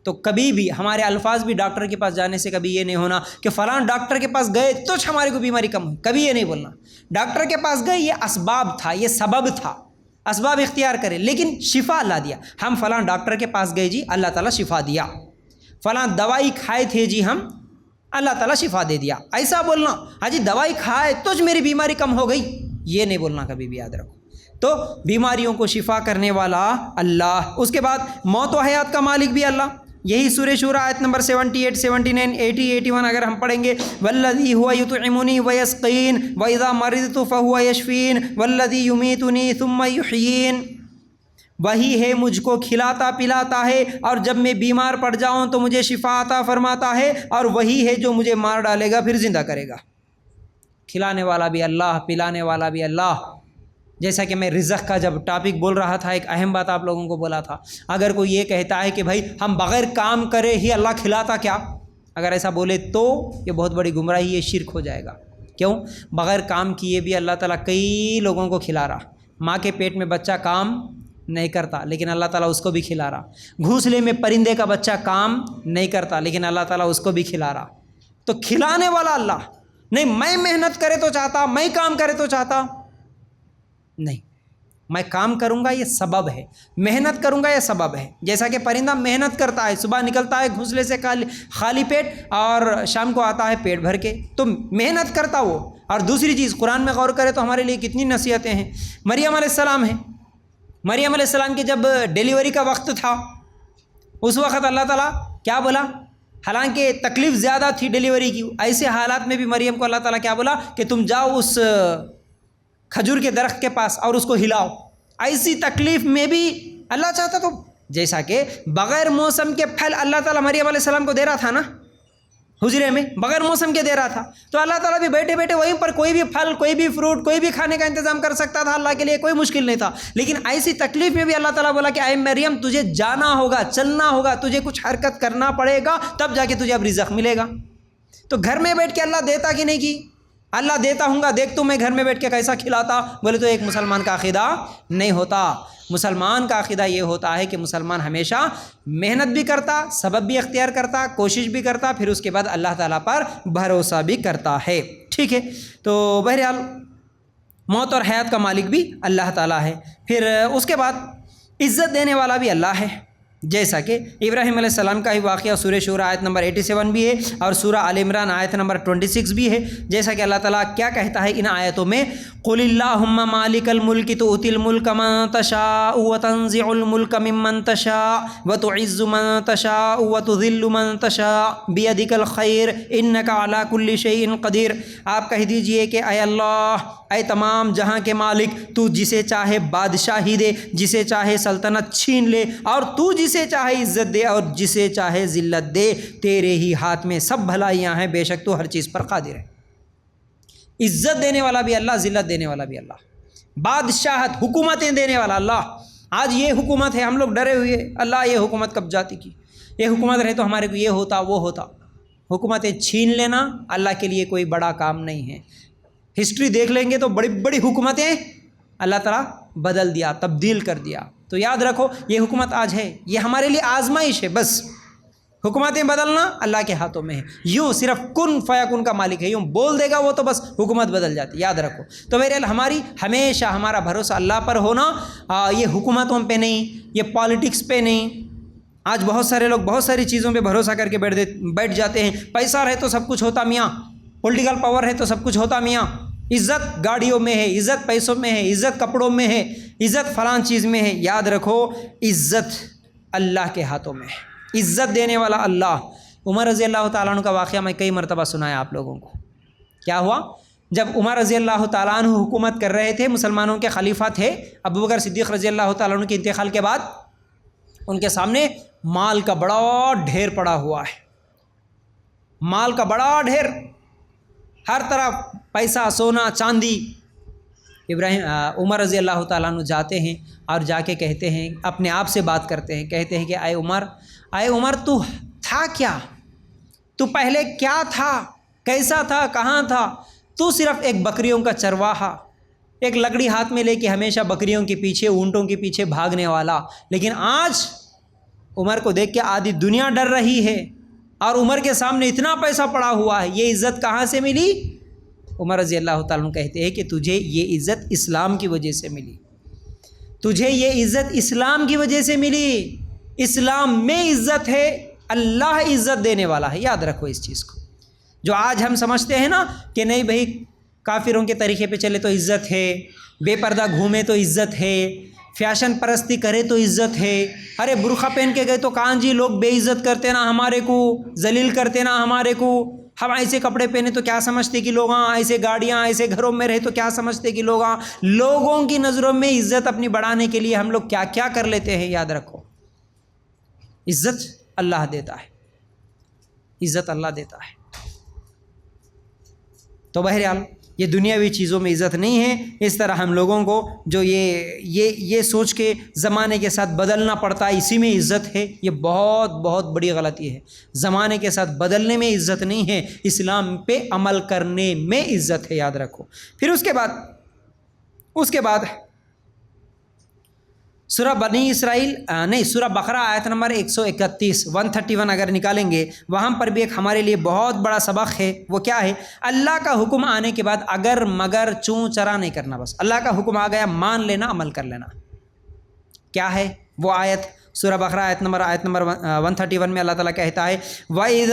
تو کبھی بھی ہمارے الفاظ بھی ڈاکٹر کے پاس جانے سے کبھی یہ نہیں ہونا کہ فلاں ڈاکٹر کے پاس گئے تو ہمارے کو بیماری کم ہوئی، کبھی یہ نہیں بولنا۔ ڈاکٹر کے پاس گئے یہ اسباب تھا، یہ سبب تھا، اسباب اختیار کرے، لیکن شفا اللہ دیا۔ ہم فلاں ڈاکٹر کے پاس گئے جی اللہ تعالیٰ شفا دیا، فلاں دوائی کھائے تھے جی ہم، اللہ تعالیٰ شفا دے دیا، ایسا بولنا۔ ہاں جی دوائی کھائے تو میری بیماری کم ہو گئی، یہ نہیں بولنا کبھی بھی، یاد رکھو۔ تو بیماریوں کو شفا کرنے والا اللہ۔ اس کے بعد موت و حیات کا مالک بھی اللہ، یہی سورہ شورى آیت نمبر 78، 79، 80، 81 اگر ہم پڑھیں گے، والذی هو یطعمنی ویسقین واذا مرضت فهو یشفین والذی یمیتنی ثم یحیین، وہی ہے مجھ کو کھلاتا پلاتا ہے اور جب میں بیمار پڑ جاؤں تو مجھے شفا عطا فرماتا ہے، اور وہی ہے جو مجھے مار ڈالے گا پھر زندہ کرے گا۔ کھلانے والا بھی اللہ، پلانے والا بھی اللہ، جیسا کہ میں رزق کا جب ٹاپک بول رہا تھا، ایک اہم بات آپ لوگوں کو بولا تھا، اگر کوئی یہ کہتا ہے کہ بھائی ہم بغیر کام کرے ہی اللہ کھلاتا کیا، اگر ایسا بولے تو یہ بہت بڑی گمراہی، یہ شرک ہو جائے گا۔ کیوں؟ بغیر کام کیے بھی اللہ تعالیٰ کئی لوگوں کو کھلا رہا۔ ماں کے پیٹ میں بچہ کام نہیں کرتا لیکن اللہ تعالیٰ اس کو بھی کھلا رہا۔ گھونسلے میں پرندے کا بچہ کام نہیں کرتا لیکن اللہ تعالیٰ اس کو بھی کھلا رہا۔ تو کھلانے والا اللہ نہیں، میں محنت کرے تو چاہتا، میں کام کرے تو چاہتا نہیں، میں کام کروں گا یہ سبب ہے، محنت کروں گا یہ سبب ہے۔ جیسا کہ پرندہ محنت کرتا ہے، صبح نکلتا ہے گھونسلے سے خالی پیٹ اور شام کو آتا ہے پیٹ بھر کے، تو محنت کرتا وہ۔ اور دوسری چیز قرآن میں غور کرے تو ہمارے لیے کتنی نصیحتیں ہیں۔ مریم علیہ السلام ہیں، مریم علیہ السلام کی جب ڈیلیوری کا وقت تھا اس وقت اللہ تعالیٰ کیا بولا؟ حالانکہ تکلیف زیادہ تھی ڈیلیوری کی، ایسے حالات میں بھی مریم کو اللہ تعالیٰ کیا بولا کہ تم جاؤ اس کھجور کے درخت کے پاس اور اس کو ہلاؤ۔ ایسی تکلیف میں بھی اللہ چاہتا تو، جیسا کہ بغیر موسم کے پھل اللہ تعالیٰ مریم علیہ السلام کو دے رہا تھا نا حجرے میں، بغیر موسم کے دے رہا تھا، تو اللہ تعالیٰ بھی بیٹھے بیٹھے وہیں پر کوئی بھی پھل، کوئی بھی فروٹ، کوئی بھی کھانے کا انتظام کر سکتا تھا، اللہ کے لیے کوئی مشکل نہیں تھا۔ لیکن ایسی تکلیف میں بھی اللہ تعالیٰ بولا کہ اے مریم تجھے جانا ہوگا، چلنا ہوگا، تجھے کچھ حرکت کرنا پڑے گا، تب جا کے تجھے اب رزق ملے گا۔ تو گھر میں بیٹھ کے اللہ دیتا کہ نہیں کی؟ اللہ دیتا ہوں گا، دیکھ تو میں گھر میں بیٹھ کے کیسا کھلاتا، بولے تو ایک مسلمان کا عقیدہ نہیں ہوتا۔ مسلمان کا عقیدہ یہ ہوتا ہے کہ مسلمان ہمیشہ محنت بھی کرتا، سبب بھی اختیار کرتا، کوشش بھی کرتا، پھر اس کے بعد اللہ تعالیٰ پر بھروسہ بھی کرتا ہے۔ ٹھیک ہے، تو بہرحال موت اور حیات کا مالک بھی اللہ تعالیٰ ہے۔ پھر اس کے بعد عزت دینے والا بھی اللہ ہے، جیسا کہ ابراہیم علیہ السلام کا ہی واقعہ سورہ شورى آیت نمبر 87 بھی ہے اور سورہ آل عمران آیت نمبر 26 بھی ہے۔ جیسا کہ اللہ تعالیٰ کیا کہتا ہے ان آیتوں میں، قُلِ اللَّهُمَّ مَالِكَ الْمُلْكِ تُؤْتِي الْمُلْكَ مَن تَشَاءُ وَتَنزِعُ الْمُلْكَ مِمَّن تَشَاءُ وَتُعِزُّ مَن تَشَاءُ وَتُذِلُّ مَن تَشَاءُ بِيَدِكَ الْخَيْرُ إِنَّكَ عَلَى كُلِّ شَيْءٍ قَدِيرٌ۔ آپ کہہ دیجئے کہ اے اللہ، اے تمام جہاں کے مالک، تو جسے چاہے بادشاہی دے، جسے چاہے سلطنت چھین لے، اور تو جسے چاہے عزت دے اور جسے چاہے ذلت دے، تیرے ہی ہاتھ میں سب بھلائیاں ہیں، بے شک تو ہر چیز پر قادر ہے۔ عزت دینے والا بھی اللہ، ذلت دینے والا بھی اللہ، بادشاہت، حکومتیں دینے والا اللہ۔ آج یہ حکومت ہے، ہم لوگ ڈرے ہوئے، اللہ یہ حکومت کب جاتی کی، یہ حکومت رہے تو ہمارے کو یہ ہوتا وہ ہوتا۔ حکومتیں چھین لینا اللہ کے لیے کوئی بڑا کام نہیں ہے۔ ہسٹری دیکھ لیں گے تو بڑی بڑی حکومتیں اللہ تعالیٰ بدل دیا، تبدیل کر دیا۔ تو یاد رکھو یہ حکومت آج ہے، یہ ہمارے لیے آزمائش ہے، بس حکومتیں بدلنا اللہ کے ہاتھوں میں ہے۔ یوں صرف کن فیکن کا مالک ہے، یوں بول دے گا وہ تو بس حکومت بدل جاتی، یاد رکھو۔ تو بہرحال ہماری ہمیشہ ہمارا بھروسہ اللہ پر ہونا، یہ حکومتوں پہ نہیں، یہ پالیٹکس پہ نہیں۔ آج بہت سارے لوگ بہت ساری چیزوں پہ بھروسہ کر کے بیٹھ جاتے ہیں، پیسہ رہے تو سب کچھ ہوتا میاں، پولیٹیکل پاور ہے تو سب کچھ ہوتا میاں، عزت گاڑیوں میں ہے، عزت پیسوں میں ہے، عزت کپڑوں میں ہے، عزت فلان چیز میں ہے۔ یاد رکھو عزت اللہ کے ہاتھوں میں ہے، عزت دینے والا اللہ۔ عمر رضی اللہ تعالیٰ عنہ کا واقعہ میں کئی مرتبہ سنایا آپ لوگوں کو۔ کیا ہوا؟ جب عمر رضی اللہ تعالیٰ عنہ حکومت کر رہے تھے، مسلمانوں کے خلیفہ تھے، ابوبکر صدیق رضی اللہ تعالیٰ عنہ کے انتقال کے بعد ان کے سامنے مال کا بڑا ڈھیر پڑا ہوا ہے، مال کا بڑا ڈھیر، ہر طرف پیسہ، سونا، چاندی۔ عمر رضی اللہ تعالیٰ عنہ جاتے ہیں اور جا کے کہتے ہیں، اپنے آپ سے بات کرتے ہیں، کہتے ہیں کہ اے عمر تو تھا کیا؟ تو پہلے کیا تھا؟ کیسا تھا؟ کہاں تھا؟ تو صرف ایک بکریوں کا چرواہا، ایک لکڑی ہاتھ میں لے کے ہمیشہ بکریوں کے پیچھے، اونٹوں کے پیچھے بھاگنے والا، لیکن آج عمر کو دیکھ کے آدھی دنیا ڈر رہی ہے، اور عمر کے سامنے اتنا پیسہ پڑا ہوا ہے، یہ عزت کہاں سے ملی؟ عمر رضی اللہ تعالیٰ عنہ کہتے ہیں کہ تجھے یہ عزت اسلام کی وجہ سے ملی، تجھے یہ عزت اسلام کی وجہ سے ملی۔ اسلام میں عزت ہے، اللہ عزت دینے والا ہے، یاد رکھو اس چیز کو۔ جو آج ہم سمجھتے ہیں نا کہ نہیں بھائی کافروں کے طریقے پہ چلے تو عزت ہے، بے پردہ گھومے تو عزت ہے، فیشن پرستی کرے تو عزت ہے، ارے برقع پہن کے گئے تو کہاں جی لوگ بے عزت کرتے نا ہمارے کو، ذلیل کرتے نا ہمارے کو، ہم ایسے کپڑے پہنے تو کیا سمجھتے کہ لوگ، ایسے گاڑیاں، ایسے گھروں میں رہے تو کیا سمجھتے کہ لوگ، لوگوں کی نظروں میں عزت اپنی بڑھانے کے لیے ہم لوگ کیا کیا کر لیتے ہیں۔ یاد رکھو عزت اللہ دیتا ہے، عزت اللہ دیتا ہے۔ تو بہرحال یہ دنیاوی چیزوں میں عزت نہیں ہے۔ اس طرح ہم لوگوں کو جو یہ سوچ کے زمانے کے ساتھ بدلنا پڑتا ہے اسی میں عزت ہے، یہ بہت بہت بڑی غلطی ہے۔ زمانے کے ساتھ بدلنے میں عزت نہیں ہے، اسلام پہ عمل کرنے میں عزت ہے، یاد رکھو۔ پھر اس کے بعد سورہ بنی اسرائیل سورہ بقرہ آیت نمبر 131 131 اگر نکالیں گے، وہاں پر بھی ایک ہمارے لیے بہت بڑا سبق ہے۔ وہ کیا ہے؟ اللہ کا حکم آنے کے بعد اگر مگر چوں چرا نہیں کرنا، بس اللہ کا حکم آ گیا مان لینا، عمل کر لینا۔ کیا ہے وہ آیت؟ سورہ بقرہ آیت نمبر 131 میں اللہ تعالیٰ کہتا ہے وَإِذْ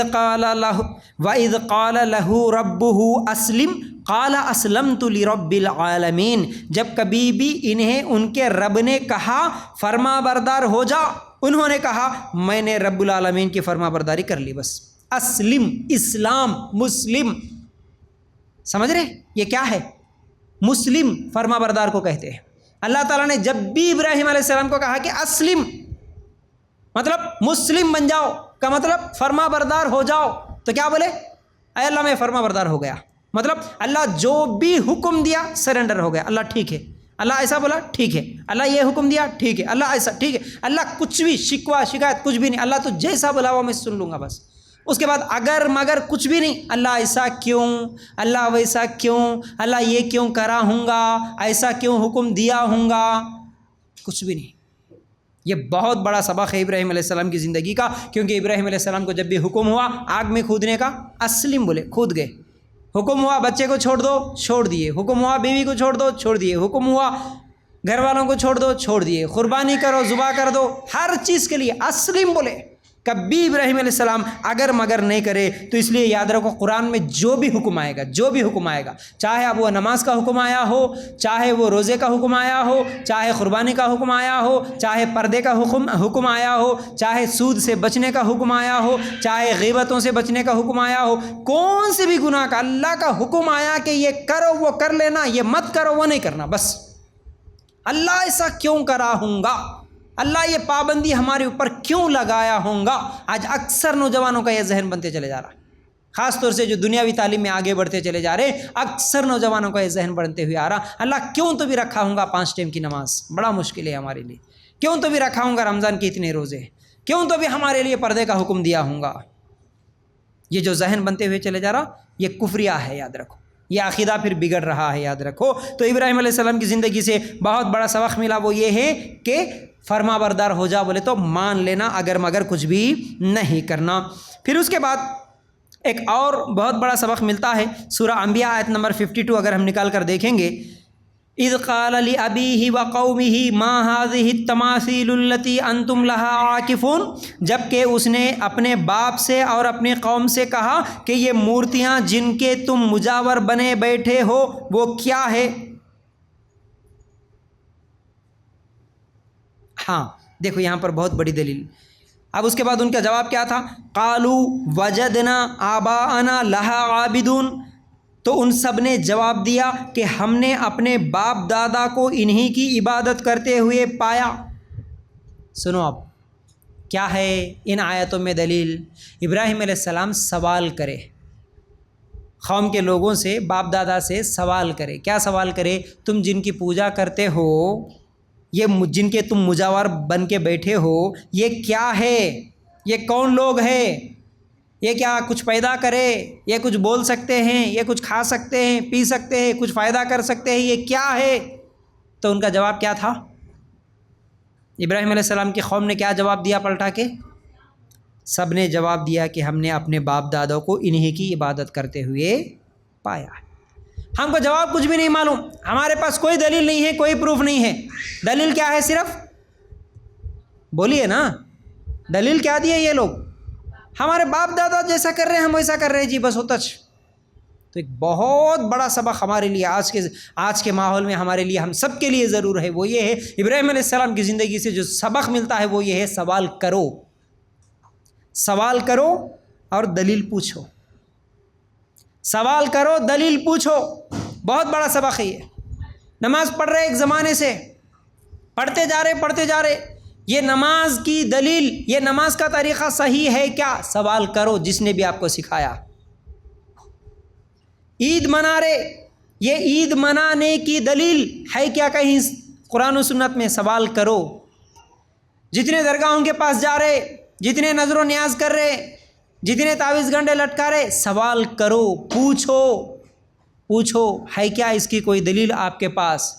قَالَ لَهُ رَبُّهُ أَسْلِمْ قَالَ أَسْلَمْتُ لِرَبِّ الْعَالَمِينَ، جب کبھی بھی انہیں ان کے رب نے کہا فرما بردار ہو جا، انہوں نے کہا میں نے رب العالمین کی فرما برداری کر لی۔ بس اسلم، اسلام، مسلم، سمجھ رہے یہ کیا ہے؟ مسلم فرما بردار کو کہتے ہیں۔ اللہ تعالیٰ نے جب بھی ابراہیم علیہ السلام کو کہا کہ اسلم مطلب مسلم بن جاؤ کا مطلب فرما بردار ہو جاؤ، تو کیا بولے؟ اے اللہ میں فرما بردار ہو گیا، مطلب اللہ جو بھی حکم دیا سرنڈر ہو گیا۔ اللہ ٹھیک ہے، اللہ ایسا بولا ٹھیک ہے، اللہ یہ حکم دیا ٹھیک ہے، اللہ ایسا ٹھیک ہے، اللہ کچھ بھی شکوہ شکایت کچھ بھی نہیں، اللہ تو جیسا بولا وہ میں سن لوں گا بس۔ اس کے بعد اگر مگر کچھ بھی نہیں، اللہ ایسا کیوں، اللہ ویسا کیوں، اللہ یہ کیوں کرا ہوں گا، ایسا کیوں حکم دیا ہوں گا، کچھ بھی نہیں۔ یہ بہت بڑا سبق ہے ابراہیم علیہ السلام کی زندگی کا، کیونکہ ابراہیم علیہ السلام کو جب بھی حکم ہوا آگ میں کودنے کا، اسلم بولے، کود گئے۔ حکم ہوا بچے کو چھوڑ دو، چھوڑ دیے۔ حکم ہوا بیوی کو چھوڑ دو، چھوڑ دیے۔ حکم ہوا گھر والوں کو چھوڑ دو، چھوڑ دیے۔ قربانی کرو، ذبح کر دو، ہر چیز کے لیے اسلم بولے۔ کبھی ابراہیم علیہ السلام اگر مگر نہیں کرے، تو اس لیے یاد رکھو قرآن میں جو بھی حکم آئے گا، جو بھی حکم آئے گا، چاہے اب وہ نماز کا حکم آیا ہو، چاہے وہ روزے کا حکم آیا ہو، چاہے قربانی کا حکم آیا ہو، چاہے پردے کا حکم آیا ہو، چاہے سود سے بچنے کا حکم آیا ہو، چاہے غیبتوں سے بچنے کا حکم آیا ہو، کون سے بھی گناہ کا اللہ کا حکم آیا کہ یہ کرو وہ کر لینا، یہ مت کرو وہ نہیں کرنا، بس اللہ ایسا کیوں کرا ہوں گا، اللہ یہ پابندی ہمارے اوپر کیوں لگایا ہوں گا۔ آج اکثر نوجوانوں کا یہ ذہن بنتے چلے جا رہا ہے، خاص طور سے جو دنیاوی تعلیم میں آگے بڑھتے چلے جا رہے، اکثر نوجوانوں کا یہ ذہن بنتے ہوئے آ رہا، اللہ کیوں تو بھی رکھا ہوں گا 5 ٹائم کی نماز، بڑا مشکل ہے ہمارے لیے، کیوں تو بھی رکھا ہوں گا رمضان کے اتنے روزے، کیوں تو بھی ہمارے لیے پردے کا حکم دیا ہوں گا۔ یہ جو ذہن بنتے ہوئے چلے جا رہا یہ کفریہ ہے، یاد رکھو، یہ عقیدہ پھر بگڑ رہا ہے، یاد رکھو۔ تو ابراہیم علیہ السلام کی زندگی سے بہت بڑا سبق ملا، وہ یہ ہے کہ فرما بردار ہو جا بولے تو مان لینا، اگر مگر کچھ بھی نہیں کرنا۔ پھر اس کے بعد ایک اور بہت بڑا سبق ملتا ہے، سورہ انبیاء آیت نمبر 52 اگر ہم نکال کر دیکھیں گے، اذ قال لأبیہ وقومہ ما هذه التماثیل التي انتم لها عاکفون، جبکہ اس نے اپنے باپ سے اور اپنی قوم سے کہا کہ یہ مورتیاں جن کے تم مجاور بنے بیٹھے ہو وہ کیا ہے۔ ہاں دیکھو یہاں پر بہت بڑی دلیل۔ اب اس کے بعد ان کا جواب کیا تھا؟ قالوا وجدنا آباءنا لها عابدون، تو ان سب نے جواب دیا کہ ہم نے اپنے باپ دادا کو انہی کی عبادت کرتے ہوئے پایا۔ سنو اب کیا ہے ان آیتوں میں دلیل؟ ابراہیم علیہ السلام سوال کرے، قوم کے لوگوں سے، باپ دادا سے سوال کرے۔ کیا سوال کرے؟ تم جن کی پوجا کرتے ہو، یہ جن کے تم مجاور بن کے بیٹھے ہو، یہ کیا ہے؟ یہ کون لوگ ہیں؟ یہ کیا کچھ پیدا کرے؟ یہ کچھ بول سکتے ہیں؟ یہ کچھ کھا سکتے ہیں، پی سکتے ہیں، کچھ فائدہ کر سکتے ہیں؟ یہ کیا ہے؟ تو ان کا جواب کیا تھا؟ ابراہیم علیہ السلام کی قوم نے کیا جواب دیا پلٹا کے؟ سب نے جواب دیا کہ ہم نے اپنے باپ دادوں کو انہی کی عبادت کرتے ہوئے پایا ہے۔ ہم کو جواب کچھ بھی نہیں معلوم، ہمارے پاس کوئی دلیل نہیں ہے، کوئی پروف نہیں ہے۔ دلیل کیا ہے؟ صرف بولیے نا، دلیل کیا دی ہے یہ لوگ؟ ہمارے باپ دادا جیسا کر رہے ہیں ہم ویسا کر رہے ہیں جی، بس ہوتا۔ تو ایک بہت بڑا سبق ہمارے لیے آج کے ماحول میں ہمارے لیے، ہم سب کے لیے ضرور ہے، وہ یہ ہے ابراہیم علیہ السلام کی زندگی سے جو سبق ملتا ہے وہ یہ ہے، سوال کرو، سوال کرو اور دلیل پوچھو، سوال کرو دلیل پوچھو۔ بہت بڑا سبق ہے یہ۔ نماز پڑھ رہے ایک زمانے سے، پڑھتے جا رہے، یہ نماز کی دلیل، یہ نماز کا طریقہ صحیح ہے کیا؟ سوال کرو جس نے بھی آپ کو سکھایا۔ عید منا رہے، یہ عید منانے کی دلیل ہے کیا کہیں قرآن و سنت میں؟ سوال کرو. جتنے درگاہوں کے پاس جا رہے، جتنے نظر و نیاز کر رہے، جتنے تعویذ گنڈے لٹکا رہے، سوال کرو، پوچھو ہے کیا اس کی کوئی دلیل آپ کے پاس؟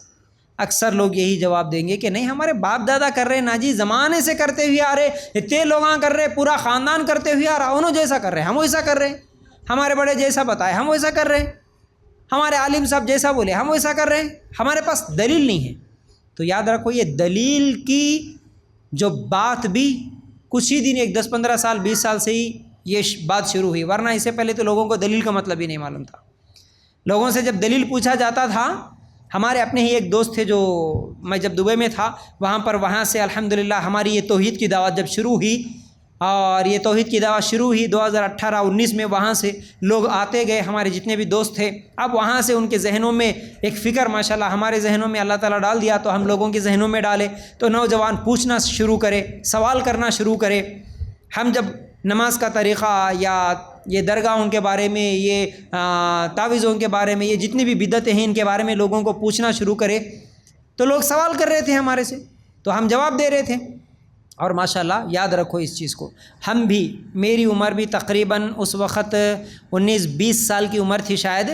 اکثر لوگ یہی جواب دیں گے کہ نہیں، ہمارے باپ دادا کر رہے نا جی، زمانے سے کرتے ہوئے آ رہے، اتنے لوگاں کر رہے، پورا خاندان کرتے ہوئے آ رہا، انہوں جیسا کر رہے ہم ویسا کر رہے، ہمارے بڑے جیسا بتائے ہم ویسا کر رہے، ہمارے عالم صاحب جیسا بولے ہم ویسا کر رہے ہیں، ہمارے پاس دلیل نہیں ہے. تو یاد رکھو، یہ دلیل کی جو بات بھی کچھ ہی دن، 10-15 سال 20 سال سے ہی یہ بات شروع ہوئی، ورنہ اس سے پہلے تو لوگوں کو دلیل کا مطلب ہی نہیں معلوم تھا. لوگوں سے جب دلیل پوچھا جاتا تھا، ہمارے اپنے ہی ایک دوست تھے جو، میں جب دبئی میں تھا وہاں سے الحمدللہ ہماری یہ توحید کی دعوت جب شروع ہوئی، اور یہ توحید کی دعوت شروع ہوئی 2018-19 میں، وہاں سے لوگ آتے گئے، ہمارے جتنے بھی دوست تھے. اب وہاں سے ان کے ذہنوں میں ایک فکر ماشاءاللہ ہمارے ذہنوں میں اللہ تعالیٰ ڈال دیا، تو ہم لوگوں کے ذہنوں میں ڈالے، تو نوجوان پوچھنا شروع کرے، سوال کرنا شروع کرے. ہم جب نماز کا طریقہ یا یہ درگاہوں کے بارے میں، یہ تعویذوں کے بارے میں، یہ جتنی بھی بدعتیں ہیں ان کے بارے میں لوگوں کو پوچھنا شروع کرے، تو لوگ سوال کر رہے تھے ہمارے سے، تو ہم جواب دے رہے تھے. اور ماشاءاللہ یاد رکھو اس چیز کو، ہم بھی، میری عمر بھی تقریباً اس وقت 19-20 سال کی عمر تھی شاید،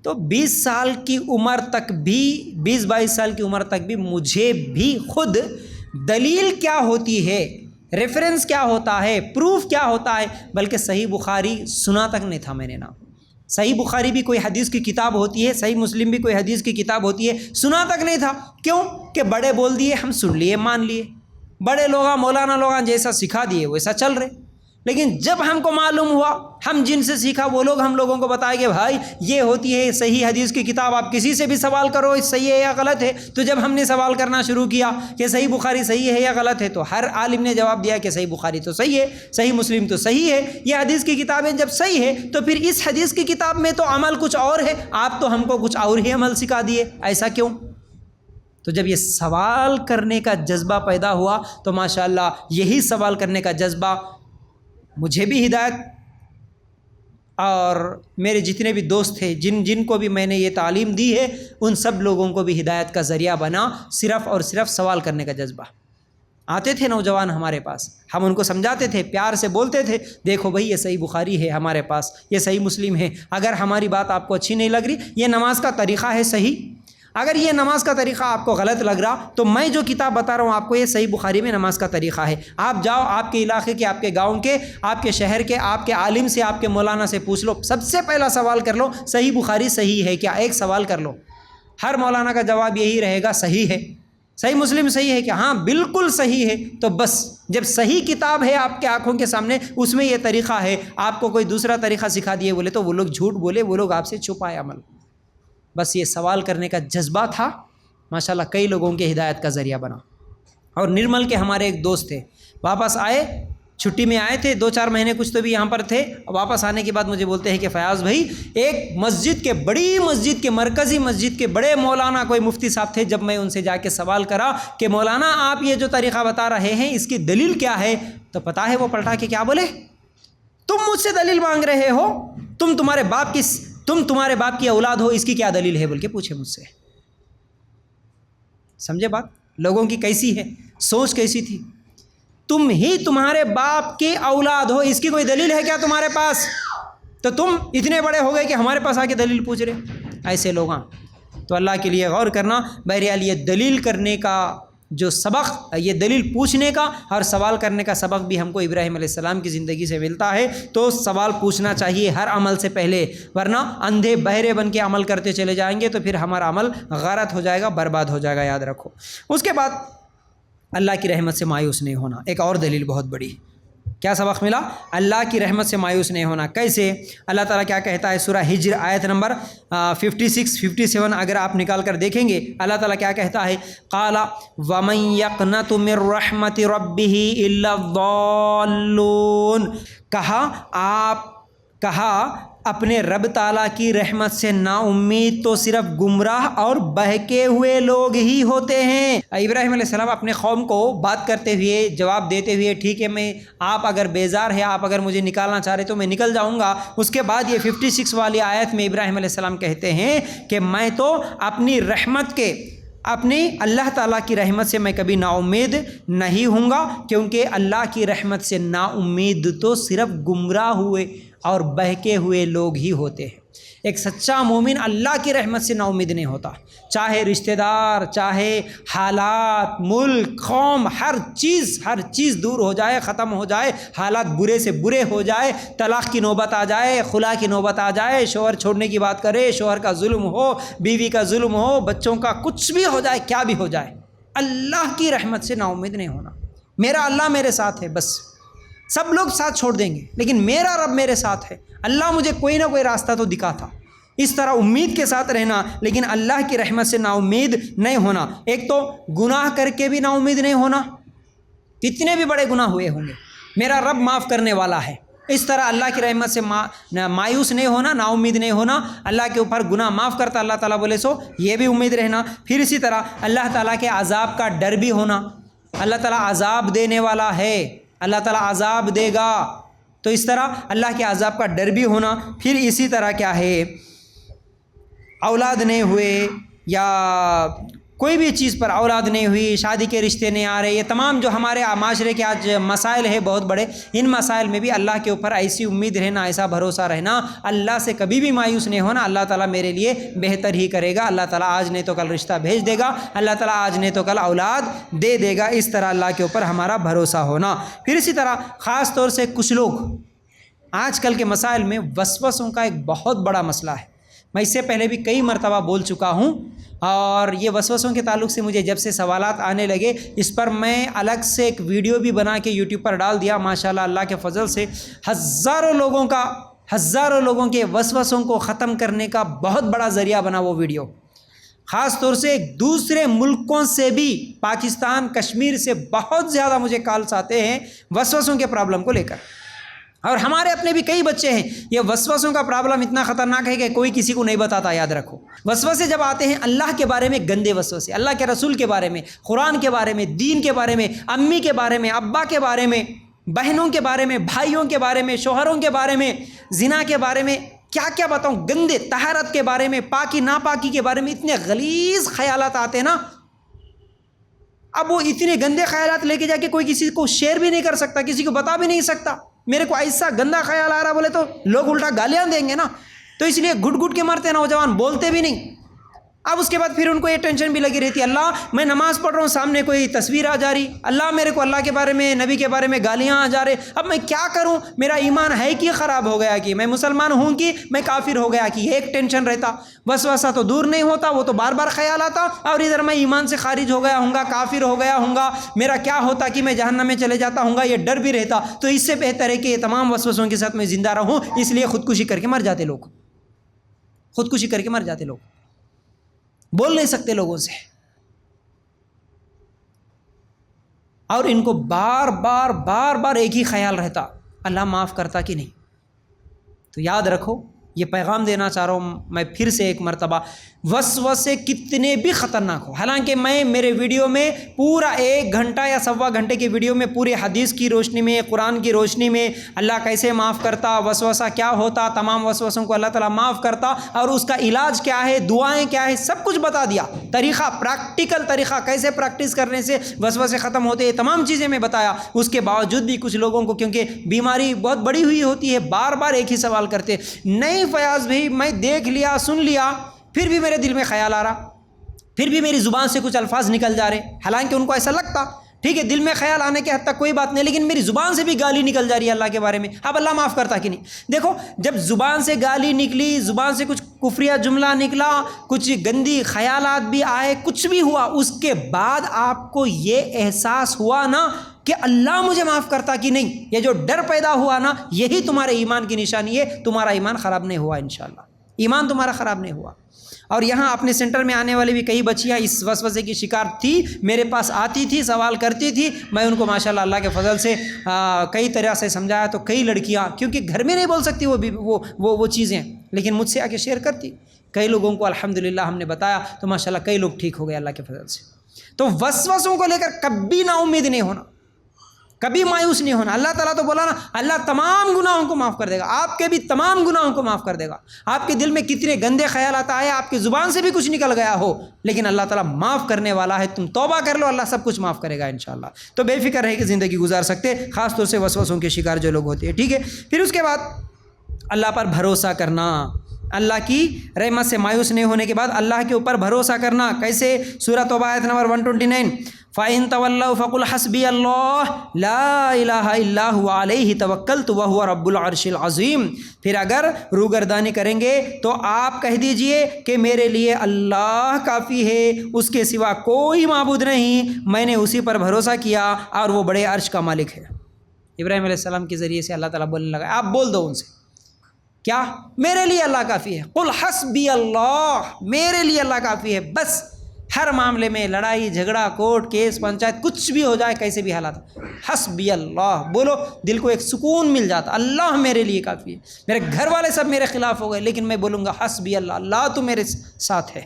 تو 20 سال کی عمر تک بھی، 20-22 سال کی عمر تک بھی مجھے بھی خود دلیل کیا ہوتی ہے، ریفرنس کیا ہوتا ہے، پروف کیا ہوتا ہے، بلکہ صحیح بخاری سنا تک نہیں تھا میں نے نام. صحیح بخاری بھی کوئی حدیث کی کتاب ہوتی ہے، صحیح مسلم بھی کوئی حدیث کی کتاب ہوتی ہے، سنا تک نہیں تھا. کیوں کہ بڑے بول دیے، ہم سن لیے، مان لیے، بڑے لوگاں مولانا لوگاں جیسا سکھا دیے ویسا چل رہے. لیکن جب ہم کو معلوم ہوا، ہم جن سے سیکھا وہ لوگ ہم لوگوں کو بتائے کہ بھائی یہ ہوتی ہے صحیح حدیث کی کتاب، آپ کسی سے بھی سوال کرو صحیح ہے یا غلط ہے. تو جب ہم نے سوال کرنا شروع کیا کہ صحیح بخاری صحیح ہے یا غلط ہے، تو ہر عالم نے جواب دیا کہ صحیح بخاری تو صحیح ہے، صحیح مسلم تو صحیح ہے، یہ حدیث کی کتابیں جب صحیح ہے تو پھر اس حدیث کی کتاب میں تو عمل کچھ اور ہے، آپ تو ہم کو کچھ اور ہی عمل سکھا دیے، ایسا کیوں؟ تو جب یہ سوال کرنے کا جذبہ پیدا ہوا، تو ماشاءاللہ یہی سوال کرنے کا جذبہ مجھے بھی ہدایت، اور میرے جتنے بھی دوست تھے جن کو بھی میں نے یہ تعلیم دی ہے، ان سب لوگوں کو بھی ہدایت کا ذریعہ بنا، صرف اور صرف سوال کرنے کا جذبہ. آتے تھے نوجوان ہمارے پاس، ہم ان کو سمجھاتے تھے، پیار سے بولتے تھے، دیکھو بھائی یہ صحیح بخاری ہے ہمارے پاس، یہ صحیح مسلم ہے، اگر ہماری بات آپ کو اچھی نہیں لگ رہی، یہ نماز کا طریقہ ہے صحیح، اگر یہ نماز کا طریقہ آپ کو غلط لگ رہا، تو میں جو کتاب بتا رہا ہوں آپ کو، یہ صحیح بخاری میں نماز کا طریقہ ہے. آپ جاؤ، آپ کے علاقے کے، آپ کے گاؤں کے، آپ کے شہر کے، آپ کے عالم سے، آپ کے مولانا سے پوچھ لو، سب سے پہلا سوال کر لو صحیح بخاری صحیح ہے کیا، ایک سوال کر لو. ہر مولانا کا جواب یہی رہے گا صحیح ہے. صحیح مسلم صحیح ہے کیا، ہاں بالکل صحیح ہے. تو بس جب صحیح کتاب ہے آپ کے آنکھوں کے سامنے، اس میں یہ طریقہ ہے، آپ کو کوئی دوسرا طریقہ سکھا دیے بولے تو وہ لوگ جھوٹ بولے، وہ لوگ آپ سے چھپائے عمل. بس یہ سوال کرنے کا جذبہ تھا، ماشاءاللہ کئی لوگوں کے ہدایت کا ذریعہ بنا. اور نرمل کے ہمارے ایک دوست تھے، واپس آئے، چھٹی میں آئے تھے، 2-4 مہینے کچھ تو بھی یہاں پر تھے. واپس آنے کے بعد مجھے بولتے ہیں کہ فیاض بھائی، ایک مسجد کے، بڑی مسجد کے، مرکزی مسجد کے بڑے مولانا کوئی مفتی صاحب تھے، جب میں ان سے جا کے سوال کرا کہ مولانا آپ یہ جو طریقہ بتا رہے ہیں اس کی دلیل کیا ہے، تو پتہ ہے وہ پلٹا کے کیا بولے، تم مجھ سے دلیل مانگ رہے ہو، تم تمہارے باپ کی اولاد ہو، اس کی کیا دلیل ہے بول کے پوچھے مجھ سے. سمجھے بات لوگوں کی کیسی ہے، سوچ کیسی تھی. تم ہی تمہارے باپ کی اولاد ہو، اس کی کوئی دلیل ہے کیا تمہارے پاس، تو تم اتنے بڑے ہو گئے کہ ہمارے پاس آ کے دلیل پوچھ رہے. ایسے لوگ. تو اللہ کے لیے غور کرنا. بہرحال یہ دلیل کرنے کا جو سبق، یہ دلیل پوچھنے کا اور سوال کرنے کا سبق بھی ہم کو ابراہیم علیہ السلام کی زندگی سے ملتا ہے. تو سوال پوچھنا چاہیے ہر عمل سے پہلے، ورنہ اندھے بہرے بن کے عمل کرتے چلے جائیں گے تو پھر ہمارا عمل غارت ہو جائے گا، برباد ہو جائے گا، یاد رکھو. اس کے بعد اللہ کی رحمت سے مایوس نہیں ہونا، ایک اور دلیل بہت بڑی. کیا سبق ملا؟ اللہ کی رحمت سے مایوس نہیں ہونا. کیسے؟ اللہ تعالیٰ کیا کہتا ہے سورہ ہجر آیت نمبر 56-57 اگر آپ نکال کر دیکھیں گے، اللہ تعالیٰ کیا کہتا ہے؟ قال ومن یقنط من رحمت ربہ الا الضالون. کہا اپنے رب تعالیٰ کی رحمت سے نا امید تو صرف گمراہ اور بہکے ہوئے لوگ ہی ہوتے ہیں۔ ابراہیم علیہ السلام اپنے قوم کو بات کرتے ہوئے، جواب دیتے ہوئے، ٹھیک ہے آپ اگر بیزار ہے، آپ اگر مجھے نکالنا چاہ رہے تو میں نکل جاؤں گا۔ اس کے بعد یہ 56 والی آیت میں ابراہیم علیہ السلام کہتے ہیں کہ میں تو اپنی رحمت کے، اپنی اللہ تعالیٰ کی رحمت سے میں کبھی نا امید نہیں ہوں گا، کیونکہ اللہ کی رحمت سے نا امید تو صرف گمراہ ہوئے اور بہکے ہوئے لوگ ہی ہوتے ہیں۔ ایک سچا مومن اللہ کی رحمت سے نا امید نہیں ہوتا، چاہے رشتہ دار، چاہے حالات، ملک، قوم، ہر چیز دور ہو جائے، ختم ہو جائے، حالات برے سے برے ہو جائے، طلاق کی نوبت آ جائے، خلا کی نوبت آ جائے، شوہر چھوڑنے کی بات کرے، شوہر کا ظلم ہو، بیوی کا ظلم ہو، بچوں کا کچھ بھی ہو جائے، کیا بھی ہو جائے، اللہ کی رحمت سے نا امید نہیں ہونا۔ میرا اللہ میرے ساتھ ہے، بس سب لوگ ساتھ چھوڑ دیں گے لیکن میرا رب میرے ساتھ ہے، اللہ مجھے کوئی نہ کوئی راستہ تو دکھاتا۔ اس طرح امید کے ساتھ رہنا، لیکن اللہ کی رحمت سے نا امید نہیں ہونا۔ ایک تو گناہ کر کے بھی نا امید نہیں ہونا، کتنے بھی بڑے گناہ ہوئے ہوں گے میرا رب معاف کرنے والا ہے، اس طرح اللہ کی رحمت سے مایوس نہیں ہونا، نا امید نہیں ہونا۔ اللہ کے اوپر گناہ معاف کرتا اللہ تعالیٰ بولے سو یہ بھی امید رہنا۔ پھر اسی طرح اللہ تعالیٰ کے عذاب کا ڈر بھی ہونا، اللہ تعالیٰ عذاب دینے والا ہے، اللہ تعالیٰ عذاب دے گا، تو اس طرح اللہ کے عذاب کا ڈر بھی ہونا۔ پھر اسی طرح کیا ہے، اولاد نہیں ہوئے یا کوئی بھی چیز پر اولاد نہیں ہوئی، شادی کے رشتے نہیں آ رہے، یہ تمام جو ہمارے معاشرے کے آج مسائل ہیں بہت بڑے، ان مسائل میں بھی اللہ کے اوپر ایسی امید رہنا، ایسا بھروسہ رہنا، اللہ سے کبھی بھی مایوس نہیں ہونا، اللہ تعالیٰ میرے لیے بہتر ہی کرے گا، اللہ تعالیٰ آج نہیں تو کل رشتہ بھیج دے گا، اللہ تعالیٰ آج نہیں تو کل اولاد دے دے گا، اس طرح اللہ کے اوپر ہمارا بھروسہ ہونا۔ پھر اسی طرح خاص طور سے کچھ لوگ آج کل کے مسائل میں وسوسوں کا ایک بہت بڑا مسئلہ ہے، میں اس سے پہلے بھی کئی مرتبہ بول چکا ہوں، اور یہ وسوسوں کے تعلق سے مجھے جب سے سوالات آنے لگے اس پر میں الگ سے ایک ویڈیو بھی بنا کے یوٹیوب پر ڈال دیا، ماشاءاللہ اللہ کے فضل سے ہزاروں لوگوں کے وسوسوں کو ختم کرنے کا بہت بڑا ذریعہ بنا وہ ویڈیو۔ خاص طور سے دوسرے ملکوں سے بھی، پاکستان، کشمیر سے بہت زیادہ مجھے کالس آتے ہیں وسوسوں کے پرابلم کو لے کر، اور ہمارے اپنے بھی کئی بچے ہیں۔ یہ وسوسوں کا پرابلم اتنا خطرناک ہے کہ کوئی کسی کو نہیں بتاتا، یاد رکھو۔ وسوسے جب آتے ہیں اللہ کے بارے میں گندے وسوسے، اللہ کے رسول کے بارے میں، قرآن کے بارے میں، دین کے بارے میں، امی کے بارے میں، ابا کے بارے میں، بہنوں کے بارے میں، بھائیوں کے بارے میں، شوہروں کے بارے میں، زنا کے بارے میں، کیا کیا بتاؤں، گندے، طہارت کے بارے میں، پاکی ناپاکی کے بارے میں اتنے غلیظ خیالات آتے ہیں نا۔ اب وہ اتنے گندے خیالات لے کے جا کے کوئی کسی کو شیئر بھی نہیں کر سکتا، کسی کو بتا بھی نہیں سکتا، میرے کو ایسا گندا خیال آ رہا بولے تو لوگ الٹا گالیاں دیں گے نا، تو اس لیے گھٹ گھٹ کے مرتے نوجوان، بولتے بھی نہیں۔ اب اس کے بعد پھر ان کو یہ ٹینشن بھی لگی رہتی ہے، اللہ میں نماز پڑھ رہا ہوں، سامنے کوئی تصویر آ جا رہی، اللہ میرے کو اللہ کے بارے میں، نبی کے بارے میں گالیاں آ جا رہے، اب میں کیا کروں، میرا ایمان ہے کہ خراب ہو گیا، کہ میں مسلمان ہوں کہ میں کافر ہو گیا، کہ یہ ایک ٹینشن رہتا۔ وسوسہ تو دور نہیں ہوتا، وہ تو بار بار خیال آتا، اور ادھر میں ایمان سے خارج ہو گیا ہوں گا، کافر ہو گیا ہوں گا، میرا کیا ہوتا کہ میں جہنم میں چلے جاتا ہوں گا، یہ ڈر بھی رہتا۔ تو اس سے بہتر ہے کہ یہ تمام وسوسوں کے ساتھ میں زندہ رہوں، اس لیے خودکشی کر کے مر جاتے لوگ، خودکشی کر کے مر جاتے لوگ، بول نہیں سکتے لوگوں سے، اور ان کو بار بار ایک ہی خیال رہتا، اللہ معاف کرتا کہ نہیں۔ تو یاد رکھو، یہ پیغام دینا چاہ رہا ہوں میں پھر سے ایک مرتبہ، وسوسے کتنے بھی خطرناک ہو، حالانکہ میں میرے ویڈیو میں پورا 1 گھنٹہ یا سوا گھنٹے کے ویڈیو میں پورے حدیث کی روشنی میں، قرآن کی روشنی میں اللہ کیسے معاف کرتا، وسوسہ کیا ہوتا، تمام وسوسوں کو اللہ تعالیٰ معاف کرتا، اور اس کا علاج کیا ہے، دعائیں کیا ہے، سب کچھ بتا دیا، طریقہ، پریکٹیکل طریقہ، کیسے پریکٹس کرنے سے وسوسے ختم ہوتے ہیں، تمام چیزیں میں بتایا۔ اس کے باوجود بھی کچھ لوگوں کو، کیونکہ بیماری بہت بڑی ہوئی ہوتی ہے، بار بار ایک ہی سوال کرتے، نہیں فیاض بھائی میں دیکھ لیا، سن لیا، پھر بھی میرے دل میں خیال آ رہا، پھر بھی میری زبان سے کچھ الفاظ نکل جا رہے، حالانکہ ان کو ایسا لگتا، ٹھیک ہے دل میں خیال آنے کے حد تک کوئی بات نہیں، لیکن میری زبان سے بھی گالی نکل جا رہی ہے اللہ کے بارے میں، اب اللہ معاف کرتا کہ نہیں؟ دیکھو، جب زبان سے گالی نکلی، زبان سے کچھ کفریہ جملہ نکلا، کچھ گندی خیالات بھی آئے، کچھ بھی ہوا، اس کے بعد آپ کو یہ احساس ہوا نا کہ اللہ مجھے معاف کرتا کہ نہیں، یہ جو ڈر پیدا ہوا نا، یہی تمہارے ایمان کی نشانی ہے، تمہارا ایمان خراب نہیں ہوا، انشاءاللہ ایمان تمہارا خراب نہیں ہوا۔ اور یہاں اپنے سینٹر میں آنے والی بھی کئی بچیاں اس وسوسے کی شکار تھی، میرے پاس آتی تھی، سوال کرتی تھی، میں ان کو ماشاءاللہ اللہ کے فضل سے کئی طرح سے سمجھایا، تو کئی لڑکیاں کیونکہ گھر میں نہیں بول سکتی وہ چیزیں، لیکن مجھ سے آ کے شیئر کرتی، کئی لوگوں کو الحمدللہ ہم نے بتایا تو ماشاءاللہ کئی لوگ ٹھیک ہو گئے اللہ کے فضل سے۔ تو وسوسوں کو لے کر کبھی نا امید نہیں ہونا، کبھی مایوس نہیں ہونا۔ اللہ تعالیٰ تو بولا نا اللہ تمام گناہوں کو معاف کر دے گا، آپ کے بھی تمام گناہوں کو معاف کر دے گا۔ آپ کے دل میں کتنے گندے خیالات آئے، آپ کی زبان سے بھی کچھ نکل گیا ہو، لیکن اللہ تعالیٰ معاف کرنے والا ہے، تم توبہ کر لو، اللہ سب کچھ معاف کرے گا انشاءاللہ۔ تو بے فکر رہ کے زندگی گزار سکتے، خاص طور سے وسوسوں کے شکار جو لوگ ہوتے ہیں، ٹھیک ہے۔ پھر اس کے بعد اللہ پر بھروسہ کرنا، اللہ کی رحمت سے مایوس نہیں ہونے کے بعد اللہ کے اوپر بھروسہ کرنا۔ کیسے؟ سورہ توبہ آیت نمبر 129، فَإِن تَوَلَّوْا فَقُلْ حَسْبِيَ اللَّهُ لَا إِلَٰهَ إِلَّا هُوَ عَلَيْهِ تَوَكَّلْتُ وَهُوَ رَبُّ الْعَرْشِ الْعَظِيمِ۔ پھر اگر روگردانی کریں گے تو آپ کہہ دیجئے کہ میرے لیے اللہ کافی ہے، اس کے سوا کوئی معبود نہیں، میں نے اسی پر بھروسہ کیا اور وہ بڑے عرش کا مالک ہے۔ ابراہیم علیہ السلام کے ذریعے سے اللہ تعالیٰ بولنے لگا، آپ بول دو ان سے کیا؟ میرے لیے اللہ کافی ہے، قل حسبی اللہ، میرے لیے اللہ کافی ہے، بس ہر معاملے میں لڑائی جھگڑا کورٹ کیس پنچایت کچھ بھی ہو جائے، کیسے بھی حالات، حسبی اللہ بولو، دل کو ایک سکون مل جاتا، اللہ میرے لیے کافی ہے۔ میرے گھر والے سب میرے خلاف ہو گئے لیکن میں بولوں گا حسبی اللہ، اللہ تو میرے ساتھ ہے۔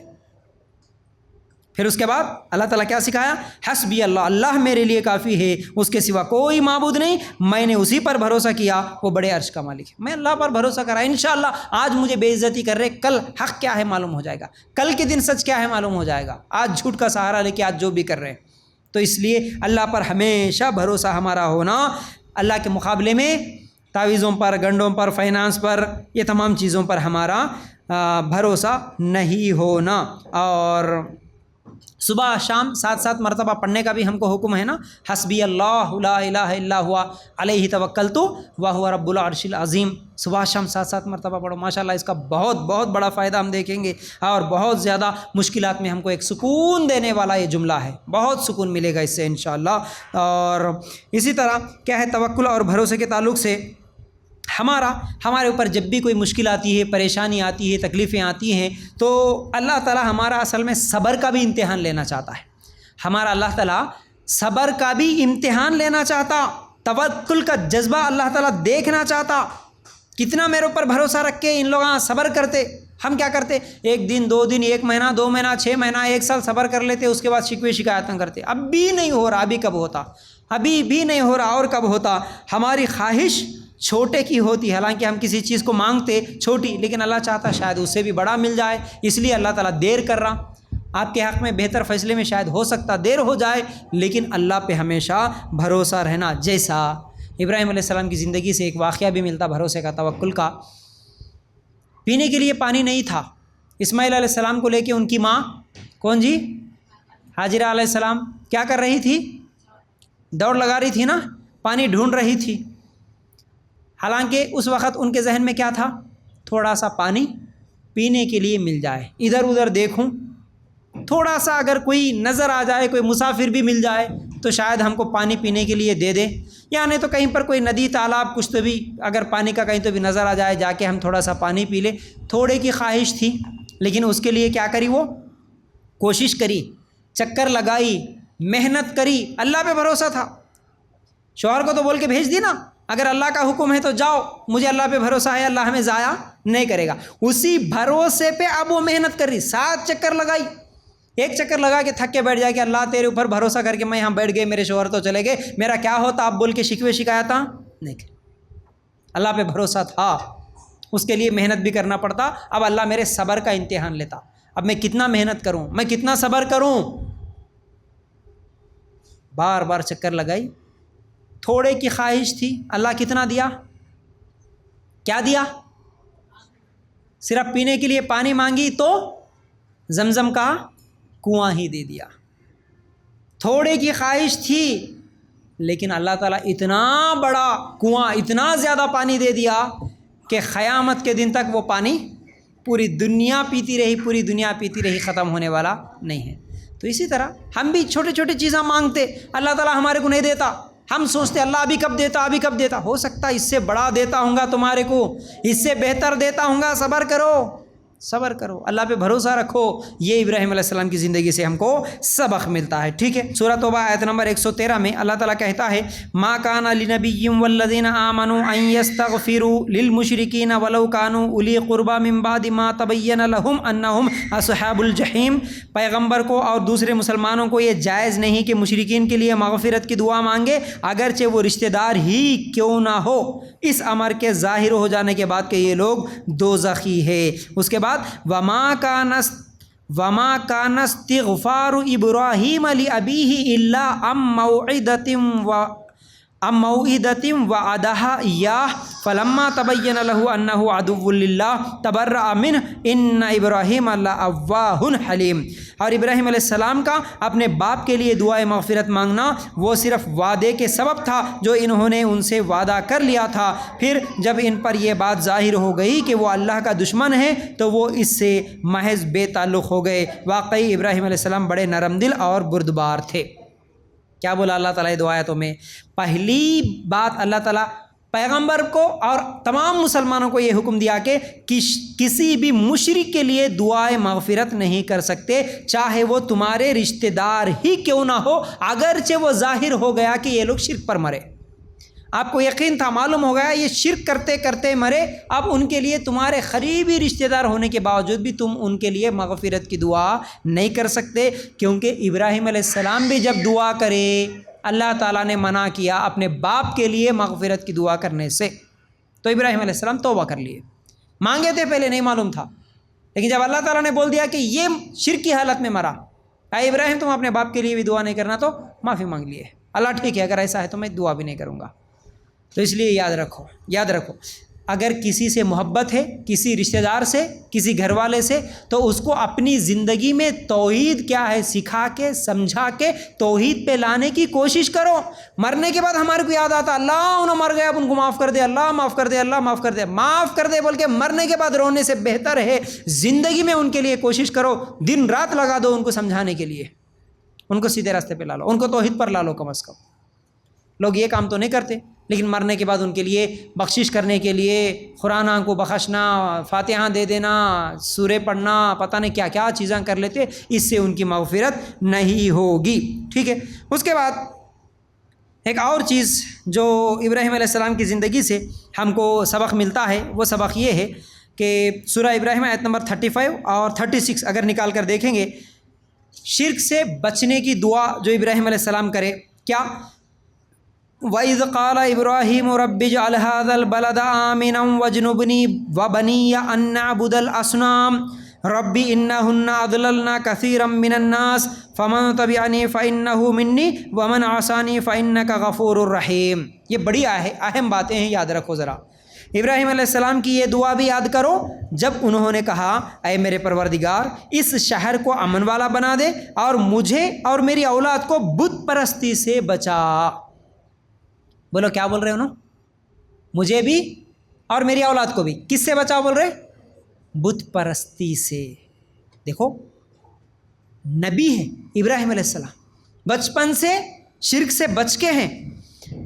پھر اس کے بعد اللہ تعالیٰ کیا سکھایا؟ حسبی اللہ، اللہ میرے لیے کافی ہے، اس کے سوا کوئی معبود نہیں، میں نے اسی پر بھروسہ کیا، وہ بڑے عرش کا مالک ہے۔ میں اللہ پر بھروسہ کرا، انشاءاللہ آج مجھے بے عزتی کر رہے، کل حق کیا ہے معلوم ہو جائے گا، کل کے دن سچ کیا ہے معلوم ہو جائے گا، آج جھوٹ کا سہارا لے کے آج جو بھی کر رہے ہیں۔ تو اس لیے اللہ پر ہمیشہ بھروسہ ہمارا ہونا، اللہ کے مقابلے میں تعویذوں پر، گنڈوں پر، فائنانس پر، یہ تمام چیزوں پر ہمارا بھروسہ نہیں ہونا۔ اور صبح شام 7 مرتبہ پڑھنے کا بھی ہم کو حکم ہے نا، حسبی اللہ لا الہ الا ہوا علیہ توکلت وہو رب العرش العظیم، صبح شام 7 مرتبہ پڑھو، ماشاءاللہ اس کا بہت بہت بڑا فائدہ ہم دیکھیں گے، اور بہت زیادہ مشکلات میں ہم کو ایک سکون دینے والا یہ جملہ ہے، بہت سکون ملے گا اس سے انشاءاللہ۔ اور اسی طرح کیا ہے، توکل اور بھروسے کے تعلق سے ہمارے اوپر جب بھی کوئی مشکل آتی ہے، پریشانی آتی ہے، تکلیفیں آتی ہیں، تو اللہ تعالیٰ ہمارا اصل میں صبر کا بھی امتحان لینا چاہتا ہے، ہمارا اللہ تعالیٰ صبر کا بھی امتحان لینا چاہتا، توکل کا جذبہ اللہ تعالیٰ دیکھنا چاہتا، کتنا میرے اوپر بھروسہ رکھ کے ان لوگ صبر کرتے۔ ہم کیا کرتے؟ 1 دن 2 دن 1 مہینہ 2 مہینہ 6 مہینہ 1 سال صبر کر لیتے، اس کے بعد شکوے شکایتیں کرتے، اب بھی نہیں ہو رہا، ابھی کب ہوتا، ابھی بھی نہیں ہو رہا، اور کب ہوتا۔ ہماری خواہش چھوٹے کی ہوتی، حالانکہ ہم کسی چیز کو مانگتے چھوٹی، لیکن اللہ چاہتا شاید اس سے بھی بڑا مل جائے، اس لیے اللہ تعالیٰ دیر کر رہا۔ آپ کے حق میں بہتر فیصلے میں شاید ہو سکتا دیر ہو جائے، لیکن اللہ پہ ہمیشہ بھروسہ رہنا۔ جیسا ابراہیم علیہ السلام کی زندگی سے ایک واقعہ بھی ملتا بھروسے کا، توکل کا۔ پینے کے لیے پانی نہیں تھا، اسماعیل علیہ السلام کو لے کے ان کی ماں کون جی ہاجرہ علیہ السلام کیا کر رہی تھی؟ دوڑ لگا رہی تھی نا، پانی ڈھونڈ رہی تھی۔ حالانکہ اس وقت ان کے ذہن میں کیا تھا؟ تھوڑا سا پانی پینے کے لیے مل جائے، ادھر ادھر دیکھوں، تھوڑا سا اگر کوئی نظر آ جائے، کوئی مسافر بھی مل جائے تو شاید ہم کو پانی پینے کے لیے دے دے، یا نہیں تو کہیں پر کوئی ندی تالاب کچھ تو بھی اگر پانی کا کہیں تو بھی نظر آ جائے، جا کے ہم تھوڑا سا پانی پی لیں۔ تھوڑے کی خواہش تھی، لیکن اس کے لیے کیا کری؟ وہ کوشش کری، چکر لگائی، محنت کری، اللہ پہ بھروسہ تھا۔ شوہر کو تو بول کے بھیج دی نا، اگر اللہ کا حکم ہے تو جاؤ، مجھے اللہ پہ بھروسہ ہے، اللہ ہمیں ضائع نہیں کرے گا۔ اسی بھروسے پہ اب وہ محنت کر رہی، 7 چکر لگائی، 1 چکر لگا کے تھک کے بیٹھ جائے کہ اللہ تیرے اوپر بھروسہ کر کے میں یہاں بیٹھ گئے، میرے شوہر تو چلے گئے، میرا کیا ہوتا آپ بول کے شکوے شکایتاں نہیں کرے۔ اللہ پہ بھروسہ تھا، اس کے لیے محنت بھی کرنا پڑتا۔ اب اللہ میرے صبر کا امتحان لیتا، اب میں کتنا محنت کروں، میں کتنا صبر کروں۔ بار بار چکر لگائی، تھوڑے کی خواہش تھی، اللہ کتنا دیا؟ کیا دیا؟ صرف پینے کے لیے پانی مانگی تو زمزم کا کنواں ہی دے دیا۔ تھوڑے کی خواہش تھی، لیکن اللہ تعالیٰ اتنا بڑا کنواں، اتنا زیادہ پانی دے دیا کہ قیامت کے دن تک وہ پانی پوری دنیا پیتی رہی، پوری دنیا پیتی رہی، ختم ہونے والا نہیں ہے۔ تو اسی طرح ہم بھی چھوٹے چھوٹے چیزیں مانگتے، اللہ تعالیٰ ہمارے کو نہیں دیتا، ہم سوچتے اللہ ابھی کب دیتا، ابھی کب دیتا، ہو سکتا ہے اس سے بڑا دیتا ہوں گا تمہارے کو، اس سے بہتر دیتا ہوں گا، صبر کرو، صبر کرو، اللہ پہ بھروسہ رکھو۔ یہ ابراہیم علیہ السلام کی زندگی سے ہم کو سبق ملتا ہے، ٹھیک ہے۔ سورہ توبہ آیت نمبر 113 میں اللہ تعالیٰ کہتا ہے ما کان لنبی والذین آمنوا ان یستغفروا للمشرکین ولو کانوا اولی قربی من بعد ما تبین لهم انہم اصحاب الجحیم۔ پیغمبر کو اور دوسرے مسلمانوں کو یہ جائز نہیں کہ مشرکین کے لیے مغفرت کی دعا مانگے اگرچہ وہ رشتہ دار ہی کیوں نہ ہو، اس امر کے ظاہر ہو جانے کے بعد کہ یہ لوگ دوزخی ہے۔ اس کے بعد وما كان استغفار ابراہیم لابیہ الا ام موعدۃ وعدها ایاہ فلما تبین له انه عدو للہ تبرأ منہ ان ابراہیم لأواہ حلیم۔ اور ابراہیم علیہ السلام کا اپنے باپ کے لیے دعائے مغفرت مانگنا وہ صرف وعدے کے سبب تھا جو انہوں نے ان سے وعدہ کر لیا تھا، پھر جب ان پر یہ بات ظاہر ہو گئی کہ وہ اللہ کا دشمن ہے تو وہ اس سے محض بے تعلق ہو گئے۔ واقعی ابراہیم علیہ السلام بڑے نرم دل اور بردبار تھے۔ کیا بولا اللہ تعالیٰ دعا آیتوں میں؟ پہلی بات اللہ تعالیٰ پیغمبر کو اور تمام مسلمانوں کو یہ حکم دیا کہ کسی بھی مشرک کے لیے دعائے مغفرت نہیں کر سکتے، چاہے وہ تمہارے رشتہ دار ہی کیوں نہ ہو، اگرچہ وہ ظاہر ہو گیا کہ یہ لوگ شرک پر مرے۔ آپ کو یقین تھا، معلوم ہو گیا یہ شرک کرتے کرتے مرے، اب ان کے لیے تمہارے قریبی رشتہ دار ہونے کے باوجود بھی تم ان کے لیے مغفرت کی دعا نہیں کر سکتے، کیونکہ ابراہیم علیہ السلام بھی جب دعا کرے اللہ تعالیٰ نے منع کیا اپنے باپ کے لیے مغفرت کی دعا کرنے سے، تو ابراہیم علیہ السلام توبہ کر لیے، مانگے تھے پہلے نہیں معلوم تھا، لیکن جب اللہ تعالیٰ نے بول دیا کہ یہ شرک کی حالت میں مرا، اے ابراہیم تم اپنے باپ کے لیے بھی دعا نہیں کرنا، تو معافی مانگ لیے، اللہ ٹھیک ہے اگر ایسا ہے تو میں دعا بھی نہیں کروں گا۔ تو اس لیے یاد رکھو اگر کسی سے محبت ہے، کسی رشتہ دار سے، کسی گھر والے سے، تو اس کو اپنی زندگی میں توحید کیا ہے سکھا کے سمجھا کے توحید پہ لانے کی کوشش کرو۔ مرنے کے بعد ہمارے کو یاد آتا اللہ انہوں مر گئے اب ان کو معاف کر دے، اللہ معاف کر دے، اللہ معاف کر دے، معاف کر دے بول کے مرنے کے بعد رونے سے بہتر ہے زندگی میں ان کے لیے کوشش کرو، دن رات لگا دو ان کو سمجھانے کے لیے، ان کو سیدھے راستے پہ لا لو، ان کو توحید پر لا لو کم از کم۔ لوگ یہ کام تو نہیں کرتے، لیکن مرنے کے بعد ان کے لیے بخشش کرنے کے لیے قرآن کو بخشنا، فاتحہ دے دینا، سورے پڑھنا، پتہ نہیں کیا کیا چیزیں کر لیتے، اس سے ان کی مغفرت نہیں ہوگی، ٹھیک ہے۔ اس کے بعد ایک اور چیز جو ابراہیم علیہ السلام کی زندگی سے ہم کو سبق ملتا ہے، وہ سبق یہ ہے کہ سورہ ابراہیم آیت نمبر 35 اور 36 اگر نکال کر دیکھیں گے، شرک سے بچنے کی دعا جو ابراہیم علیہ السلام کرے، کیا وَإِذْ قَالَ إِبْرَاهِيمُ رَبِّ اجْعَلْ هَذَا الْبَلَدَ آمِنًا وَاجْنُبْنِي وَبَنِيَّ أَن نَّعْبُدَ الْأَصْنَامَ رَبِّ إِنَّهُنَّ أَضْلَلْنَ كَثِيرًا مِّنَ النَّاسِ فَمَن تَبِعَنِي فَإِنَّهُ مِنِّي وَمَنْ عَصَانِي فَإِنَّكَ غَفُورٌ رَّحِيمٌ۔ یہ بڑی اہم باتیں ہیں، یاد رکھو ذرا۔ ابراہیم علیہ السلام کی یہ دعا بھی یاد کرو جب انہوں نے کہا اے میرے پروردگار اس شہر کو امن والا بنا دے اور مجھے اور میری اولاد کو بت پرستی سے بچا۔ بولو کیا بول رہے ہو نا؟ مجھے بھی اور میری اولاد کو بھی کس سے بچاؤ بول رہے؟ بت پرستی سے۔ دیکھو نبی ہے ابراہیم علیہ السلام، بچپن سے شرک سے بچ کے ہیں،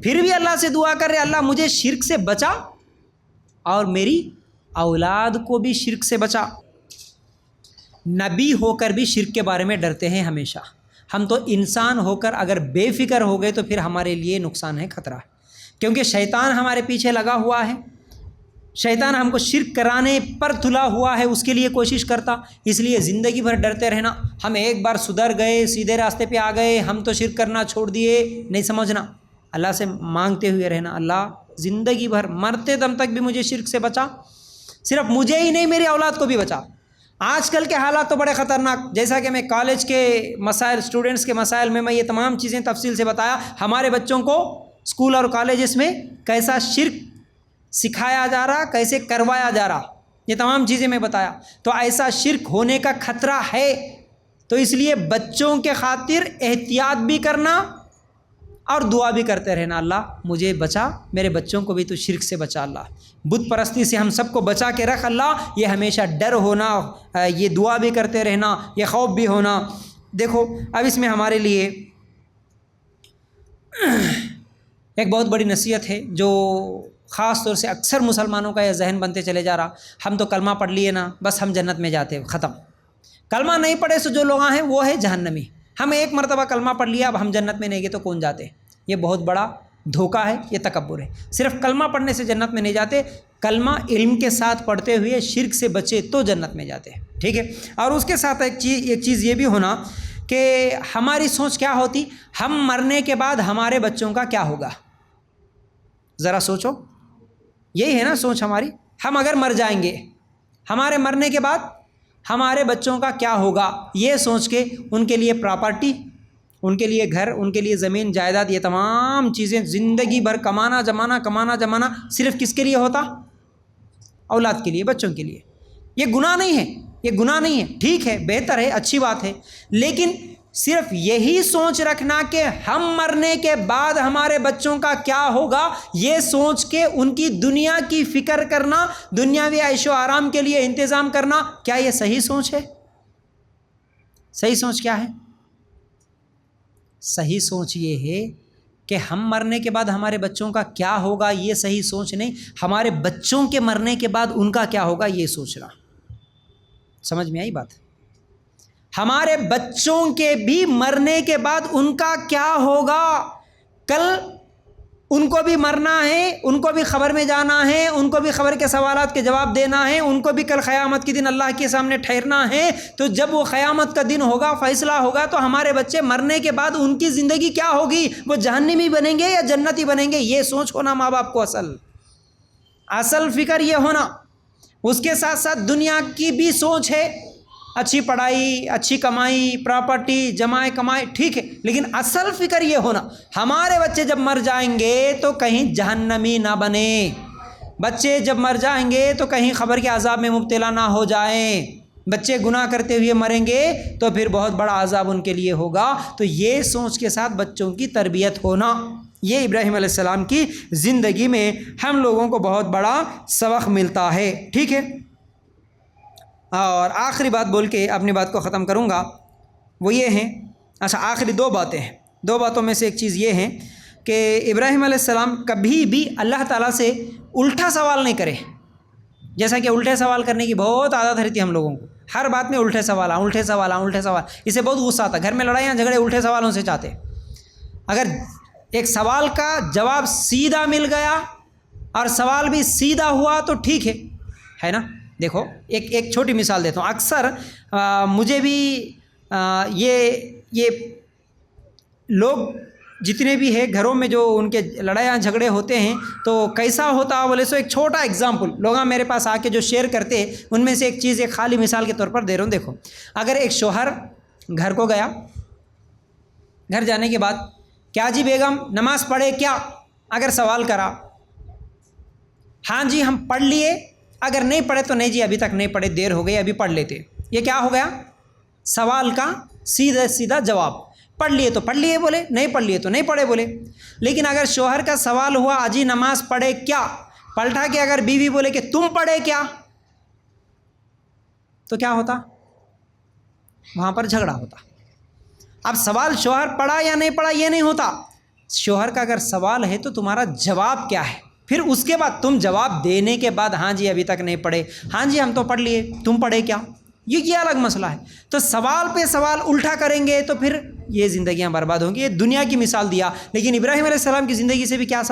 پھر بھی اللہ سے دعا کر رہے اللہ مجھے شرک سے بچا اور میری اولاد کو بھی شرک سے بچا۔ نبی ہو کر بھی شرک کے بارے میں ڈرتے ہیں ہمیشہ۔ ہم تو انسان ہو کر اگر بے فکر ہو گئے تو پھر ہمارے لیے نقصان ہے، خطرہ ہے، کیونکہ شیطان ہمارے پیچھے لگا ہوا ہے، شیطان ہم کو شرک کرانے پر تلا ہوا ہے، اس کے لیے کوشش کرتا، اس لیے زندگی بھر ڈرتے رہنا۔ ہم ایک بار سدھر گئے، سیدھے راستے پہ آ گئے، ہم تو شرک کرنا چھوڑ دیے، نہیں سمجھنا، اللہ سے مانگتے ہوئے رہنا اللہ زندگی بھر مرتے دم تک بھی مجھے شرک سے بچا، صرف مجھے ہی نہیں میری اولاد کو بھی بچا۔ آج کل کے حالات تو بڑے خطرناک، جیسا کہ میں کالج کے مسائل، اسٹوڈنٹس کے مسائل میں یہ تمام چیزیں تفصیل سے بتایا، ہمارے بچوں کو اسکول اور کالجز میں کیسا شرک سکھایا جا رہا، کیسے کروایا جا رہا، یہ تمام چیزیں میں بتایا۔ تو ایسا شرک ہونے کا خطرہ ہے، تو اس لیے بچوں کے خاطر احتیاط بھی کرنا اور دعا بھی کرتے رہنا اللہ مجھے بچا، میرے بچوں کو بھی تو شرک سے بچا اللہ، بت پرستی سے ہم سب کو بچا کے رکھ اللہ، یہ ہمیشہ ڈر ہونا، یہ دعا بھی کرتے رہنا، یہ خوف بھی ہونا۔ دیکھو اب اس میں ہمارے لیے ایک بہت بڑی نصیحت ہے جو خاص طور سے اکثر مسلمانوں کا یہ ذہن بنتے چلے جا رہا، ہم تو کلمہ پڑھ لیے نا بس ہم جنت میں جاتے، ختم۔ کلمہ نہیں پڑھے سے جو لوگ ہیں وہ ہے جہنمی، ہم ایک مرتبہ کلمہ پڑھ لیا اب ہم جنت میں نہیں گئے تو کون جاتے؟ یہ بہت بڑا دھوکہ ہے، یہ تکبر ہے۔ صرف کلمہ پڑھنے سے جنت میں نہیں جاتے، کلمہ علم کے ساتھ پڑھتے ہوئے شرک سے بچے تو جنت میں جاتے ہیں، ٹھیک ہے۔ اور اس کے ساتھ ایک چیز یہ بھی ہونا کہ ہماری سوچ کیا ہوتی، ہم مرنے کے بعد ہمارے بچوں کا کیا ہوگا؟ ذرا سوچو، یہی ہے نا سوچ ہماری، ہم اگر مر جائیں گے ہمارے مرنے کے بعد ہمارے بچوں کا کیا ہوگا، یہ سوچ کے ان کے لیے پراپرٹی، ان کے لیے گھر، ان کے لیے زمین جائیداد، یہ تمام چیزیں زندگی بھر کمانا جمانا صرف کس کے لیے ہوتا؟ اولاد کے لیے، بچوں کے لیے۔ یہ گناہ نہیں ہے، یہ گناہ نہیں ہے، ٹھیک ہے، بہتر ہے، اچھی بات ہے، لیکن صرف یہی سوچ رکھنا کہ ہم مرنے کے بعد ہمارے بچوں کا کیا ہوگا، یہ سوچ کے ان کی دنیا کی فکر کرنا، دنیاوی عیش و آرام کے لیے انتظام کرنا، کیا یہ صحیح سوچ ہے؟ صحیح سوچ کیا ہے؟ صحیح سوچ یہ ہے کہ ہم مرنے کے بعد ہمارے بچوں کا کیا ہوگا، یہ صحیح سوچ نہیں، ہمارے بچوں کے مرنے کے بعد ان کا کیا ہوگا یہ سوچنا۔ سمجھ میں آئی بات؟ ہمارے بچوں کے بھی مرنے کے بعد ان کا کیا ہوگا، کل ان کو بھی مرنا ہے، ان کو بھی خبر میں جانا ہے، ان کو بھی خبر کے سوالات کے جواب دینا ہے، ان کو بھی کل قیامت کے دن اللہ کے سامنے ٹھہرنا ہے۔ تو جب وہ قیامت کا دن ہوگا، فیصلہ ہوگا، تو ہمارے بچے مرنے کے بعد ان کی زندگی کیا ہوگی، وہ جہنمی بنیں گے یا جنتی بنیں گے، یہ سوچ ہونا ماں باپ کو اصل فکر یہ ہونا۔ اس کے ساتھ ساتھ دنیا کی بھی سوچ ہے، اچھی پڑھائی، اچھی کمائی، پراپرٹی جمائے کمائے، ٹھیک ہے، لیکن اصل فکر یہ ہونا ہمارے بچے جب مر جائیں گے تو کہیں جہنمی نہ بنے، بچے جب مر جائیں گے تو کہیں خبر کے عذاب میں مبتلا نہ ہو جائیں، بچے گناہ کرتے ہوئے مریں گے تو پھر بہت بڑا عذاب ان کے لیے ہوگا۔ تو یہ سوچ کے ساتھ بچوں کی تربیت ہونا، یہ ابراہیم علیہ السلام کی زندگی میں ہم لوگوں کو بہت بڑا سبق ملتا ہے، ٹھیک ہے۔ اور آخری بات بول کے اپنی بات کو ختم کروں گا، وہ یہ ہیں، اچھا آخری دو باتیں ہیں، دو باتوں میں سے ایک چیز یہ ہے کہ ابراہیم علیہ السلام کبھی بھی اللہ تعالیٰ سے الٹا سوال نہیں کرے، جیسا کہ الٹے سوال کرنے کی بہت عادت رہتی ہے ہم لوگوں کو، ہر بات میں الٹے سوال، اسے بہت غصہ آتا، گھر میں لڑائیاں جھگڑے الٹے سوالوں سے چاہتے۔ اگر ایک سوال کا جواب سیدھا مل گیا اور سوال بھی سیدھا ہوا تو ٹھیک ہے نا۔ دیکھو ایک چھوٹی مثال دیتا ہوں، اکثر مجھے بھی یہ لوگ جتنے بھی ہیں گھروں میں جو ان کے لڑائیاں جھگڑے ہوتے ہیں تو کیسا ہوتا بولے سو ایک چھوٹا ایگزامپل لوگ میرے پاس آ کے جو شیئر کرتے ہیں ان میں سے ایک چیز ایک خالی مثال کے طور پر دے رہا ہوں۔ دیکھو اگر ایک شوہر گھر کو گیا، گھر جانے کے بعد کیا جی بیگم نماز پڑھے کیا، اگر سوال کرا ہاں جی ہم پڑھ لیے، اگر نہیں پڑھے تو نہیں جی ابھی تک نہیں پڑھے، دیر ہو گئی ابھی پڑھ لیتے، یہ کیا ہو گیا؟ سوال کا سیدھا جواب، پڑھ لیے تو پڑھ لیے بولے، نہیں پڑھ لیے تو نہیں پڑھے بولے۔ لیکن اگر شوہر کا سوال ہوا اجی نماز پڑھے کیا، پلٹا کے اگر بیوی بولے کہ تم پڑھے کیا، تو کیا ہوتا؟ وہاں پر جھگڑا ہوتا۔ اب سوال شوہر پڑھا یا نہیں پڑھا یہ نہیں ہوتا، شوہر کا اگر سوال ہے تو تمہارا جواب کیا ہے، پھر اس کے بعد تم جواب دینے کے بعد ہاں جی ابھی تک نہیں پڑھے، ہاں جی ہم تو پڑھ لیے تم پڑھے کیا، یہ الگ مسئلہ ہے۔ تو سوال پہ سوال الٹا کریں گے تو پھر یہ زندگیاں برباد ہوں گی۔ یہ دنیا کی مثال دیا، لیکن ابراہیم علیہ السلام کی زندگی سے بھی کیا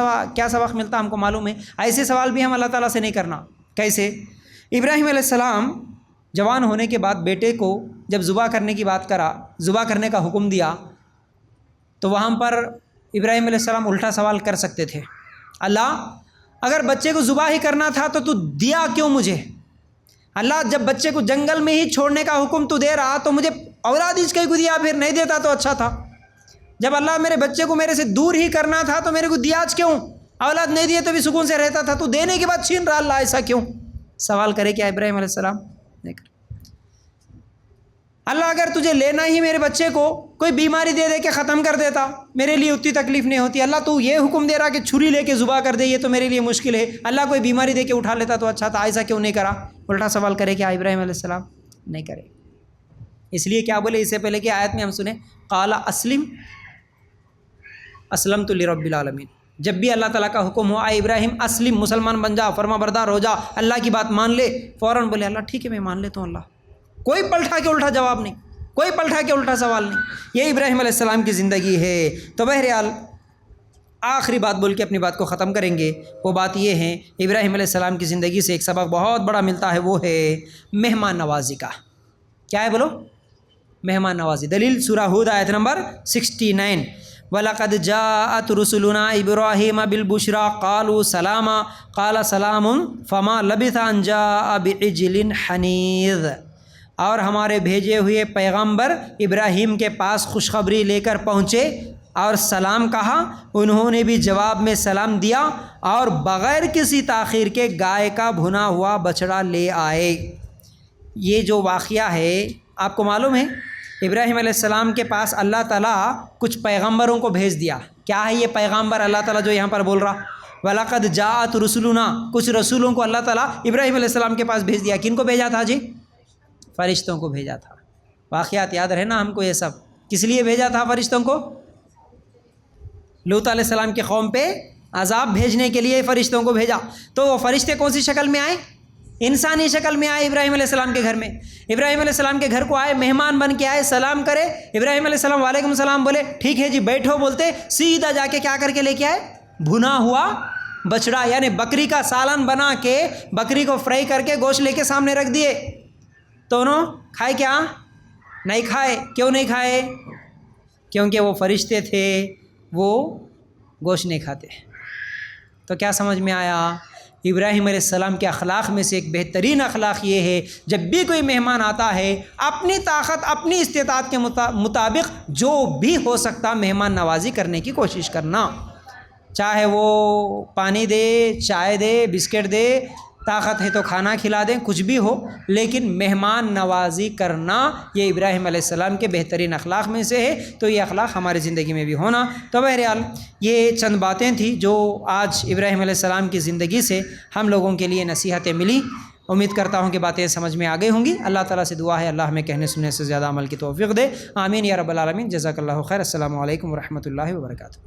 سبق ملتا ہم کو معلوم ہے۔ ایسے سوال بھی ہم اللہ تعالیٰ سے نہیں کرنا۔ کیسے؟ ابراہیم علیہ السلام جوان ہونے کے بعد بیٹے کو جب ذبح کرنے کی بات کرا، ذبح کرنے کا حکم دیا، تو وہاں پر ابراہیم علیہ السلام الٹا سوال کر سکتے تھے، اللہ اگر بچے کو ذبح ہی کرنا تھا تو دیا کیوں مجھے؟ اللہ جب بچے کو جنگل میں ہی چھوڑنے کا حکم تو دے رہا تو مجھے اولاد اس کو دیا، پھر نہیں دیتا تو اچھا تھا۔ جب اللہ میرے بچے کو میرے سے دور ہی کرنا تھا تو میرے کو دیا کیوں؟ اولاد نہیں دیے تو بھی سکون سے رہتا تھا، تو دینے کے بعد چھین رہا اللہ، ایسا کیوں؟ سوال کرے کیا ابراہیم علیہ السلام؟ نہیں کرے۔ اللہ اگر تجھے لینا ہی میرے بچے کو کوئی بیماری دے دے کے ختم کر دیتا، میرے لیے اتنی تکلیف نہیں ہوتی۔ اللہ تو یہ حکم دے رہا کہ چھری لے کے ذبح کر دے، یہ تو میرے لیے مشکل ہے، اللہ کوئی بیماری دے کے اٹھا لیتا تو اچھا تھا، ایسا کیوں نہیں کرا؟ الٹا سوال کرے کیا ابراہیم علیہ السلام؟ نہیں کرے۔ اس لیے کیا بولے اس سے پہلے کہ آیت میں ہم سنیں، قال اسلمت لرب العالمین، جب بھی اللہ تعالیٰ کا حکم ہو اے ابراہیم اسلم، مسلمان بن جا، فرما بردار ہو جا، اللہ کی بات مان لے، فوراً بولے اللہ ٹھیک ہے میں مان لیتا ہوں اللہ، کوئی پلٹا کے الٹا جواب نہیں، کوئی پلٹا کے الٹا سوال نہیں۔ یہ ابراہیم علیہ السلام کی زندگی ہے۔ تو بہرحال آخری بات بول کے اپنی بات کو ختم کریں گے، وہ بات یہ ہے ابراہیم علیہ السلام کی زندگی سے ایک سبق بہت بڑا ملتا ہے، وہ ہے مہمان نوازی کا۔ کیا ہے بولو؟ مہمان نوازی۔ دلیل سورہ ہود آیت نمبر 69، وَلَقَدْ جَاءَتْ رُسُلُنَا إِبْرَاهِيمَ بِالْبُشْرَىٰ قَالُوا سَلَامًا قَالَ سَلَامٌ فَمَا لَبِثَ أَن جَاءَ بِعِجْلٍ حَنِيذٍ۔ اور ہمارے بھیجے ہوئے پیغمبر ابراہیم کے پاس خوشخبری لے کر پہنچے اور سلام کہا، انہوں نے بھی جواب میں سلام دیا اور بغیر کسی تاخیر کے گائے کا بھنا ہوا بچڑا لے آئے۔ یہ جو واقعہ ہے آپ کو معلوم ہے، ابراہیم علیہ السلام کے پاس اللہ تعالیٰ کچھ پیغمبروں کو بھیج دیا۔ کیا ہے یہ پیغمبر اللہ تعالیٰ جو یہاں پر بول رہا؟ وَلَقَدْ جَاءَتْ رُسُلُنَا، کچھ رسولوں کو اللہ تعالیٰ ابراہیم علیہ السلام کے پاس بھیج دیا۔ کن کو بھیجا تھا جی؟ فرشتوں کو بھیجا تھا۔ واقعات یاد رہے نا ہم کو، یہ سب کس لیے بھیجا تھا فرشتوں کو؟ لوط علیہ السلام کی قوم پہ عذاب بھیجنے کے لیے فرشتوں کو بھیجا۔ تو وہ فرشتے کون سی شکل میں آئے؟ انسانی شکل میں آئے ابراہیم علیہ السلام کے گھر میں۔ ابراہیم علیہ السلام کے گھر کو آئے، مہمان بن کے آئے، سلام کرے، ابراہیم علیہ السلام وعلیکم السلام بولے، ٹھیک ہے جی بیٹھو بولتے، سیدھا جا کے کیا کر کے لے کے آئے؟ بھنا ہوا بچڑا، یعنی بکری کا سالن بنا کے، بکری کو فرائی کر کے گوشت لے کے سامنے رکھ دیے۔ تو انہوں کھائے کیا؟ نہیں کھائے۔ کیوں نہیں کھائے؟ کیونکہ وہ فرشتے تھے، وہ گوشت نہیں کھاتے۔ تو کیا سمجھ میں آیا؟ ابراہیم علیہ السلام کے اخلاق میں سے ایک بہترین اخلاق یہ ہے، جب بھی کوئی مہمان آتا ہے اپنی طاقت اپنی استطاعت کے مطابق جو بھی ہو سکتا مہمان نوازی کرنے کی کوشش کرنا، چاہے وہ پانی دے، چائے دے، بسکٹ دے، طاقت ہے تو کھانا کھلا دیں، کچھ بھی ہو، لیکن مہمان نوازی کرنا یہ ابراہیم علیہ السلام کے بہترین اخلاق میں سے ہے۔ تو یہ اخلاق ہماری زندگی میں بھی ہونا۔ تو بہرحال یہ چند باتیں تھیں جو آج ابراہیم علیہ السلام کی زندگی سے ہم لوگوں کے لیے نصیحتیں ملی۔ امید کرتا ہوں کہ باتیں سمجھ میں آ گئی ہوں گی۔ اللہ تعالیٰ سے دعا ہے اللہ ہمیں کہنے سننے سے زیادہ عمل کی توفیق دے۔ آمین یا رب العالمین۔ جزاک اللہ خیر۔ السلام علیکم ورحمۃ اللہ وبرکاتہ۔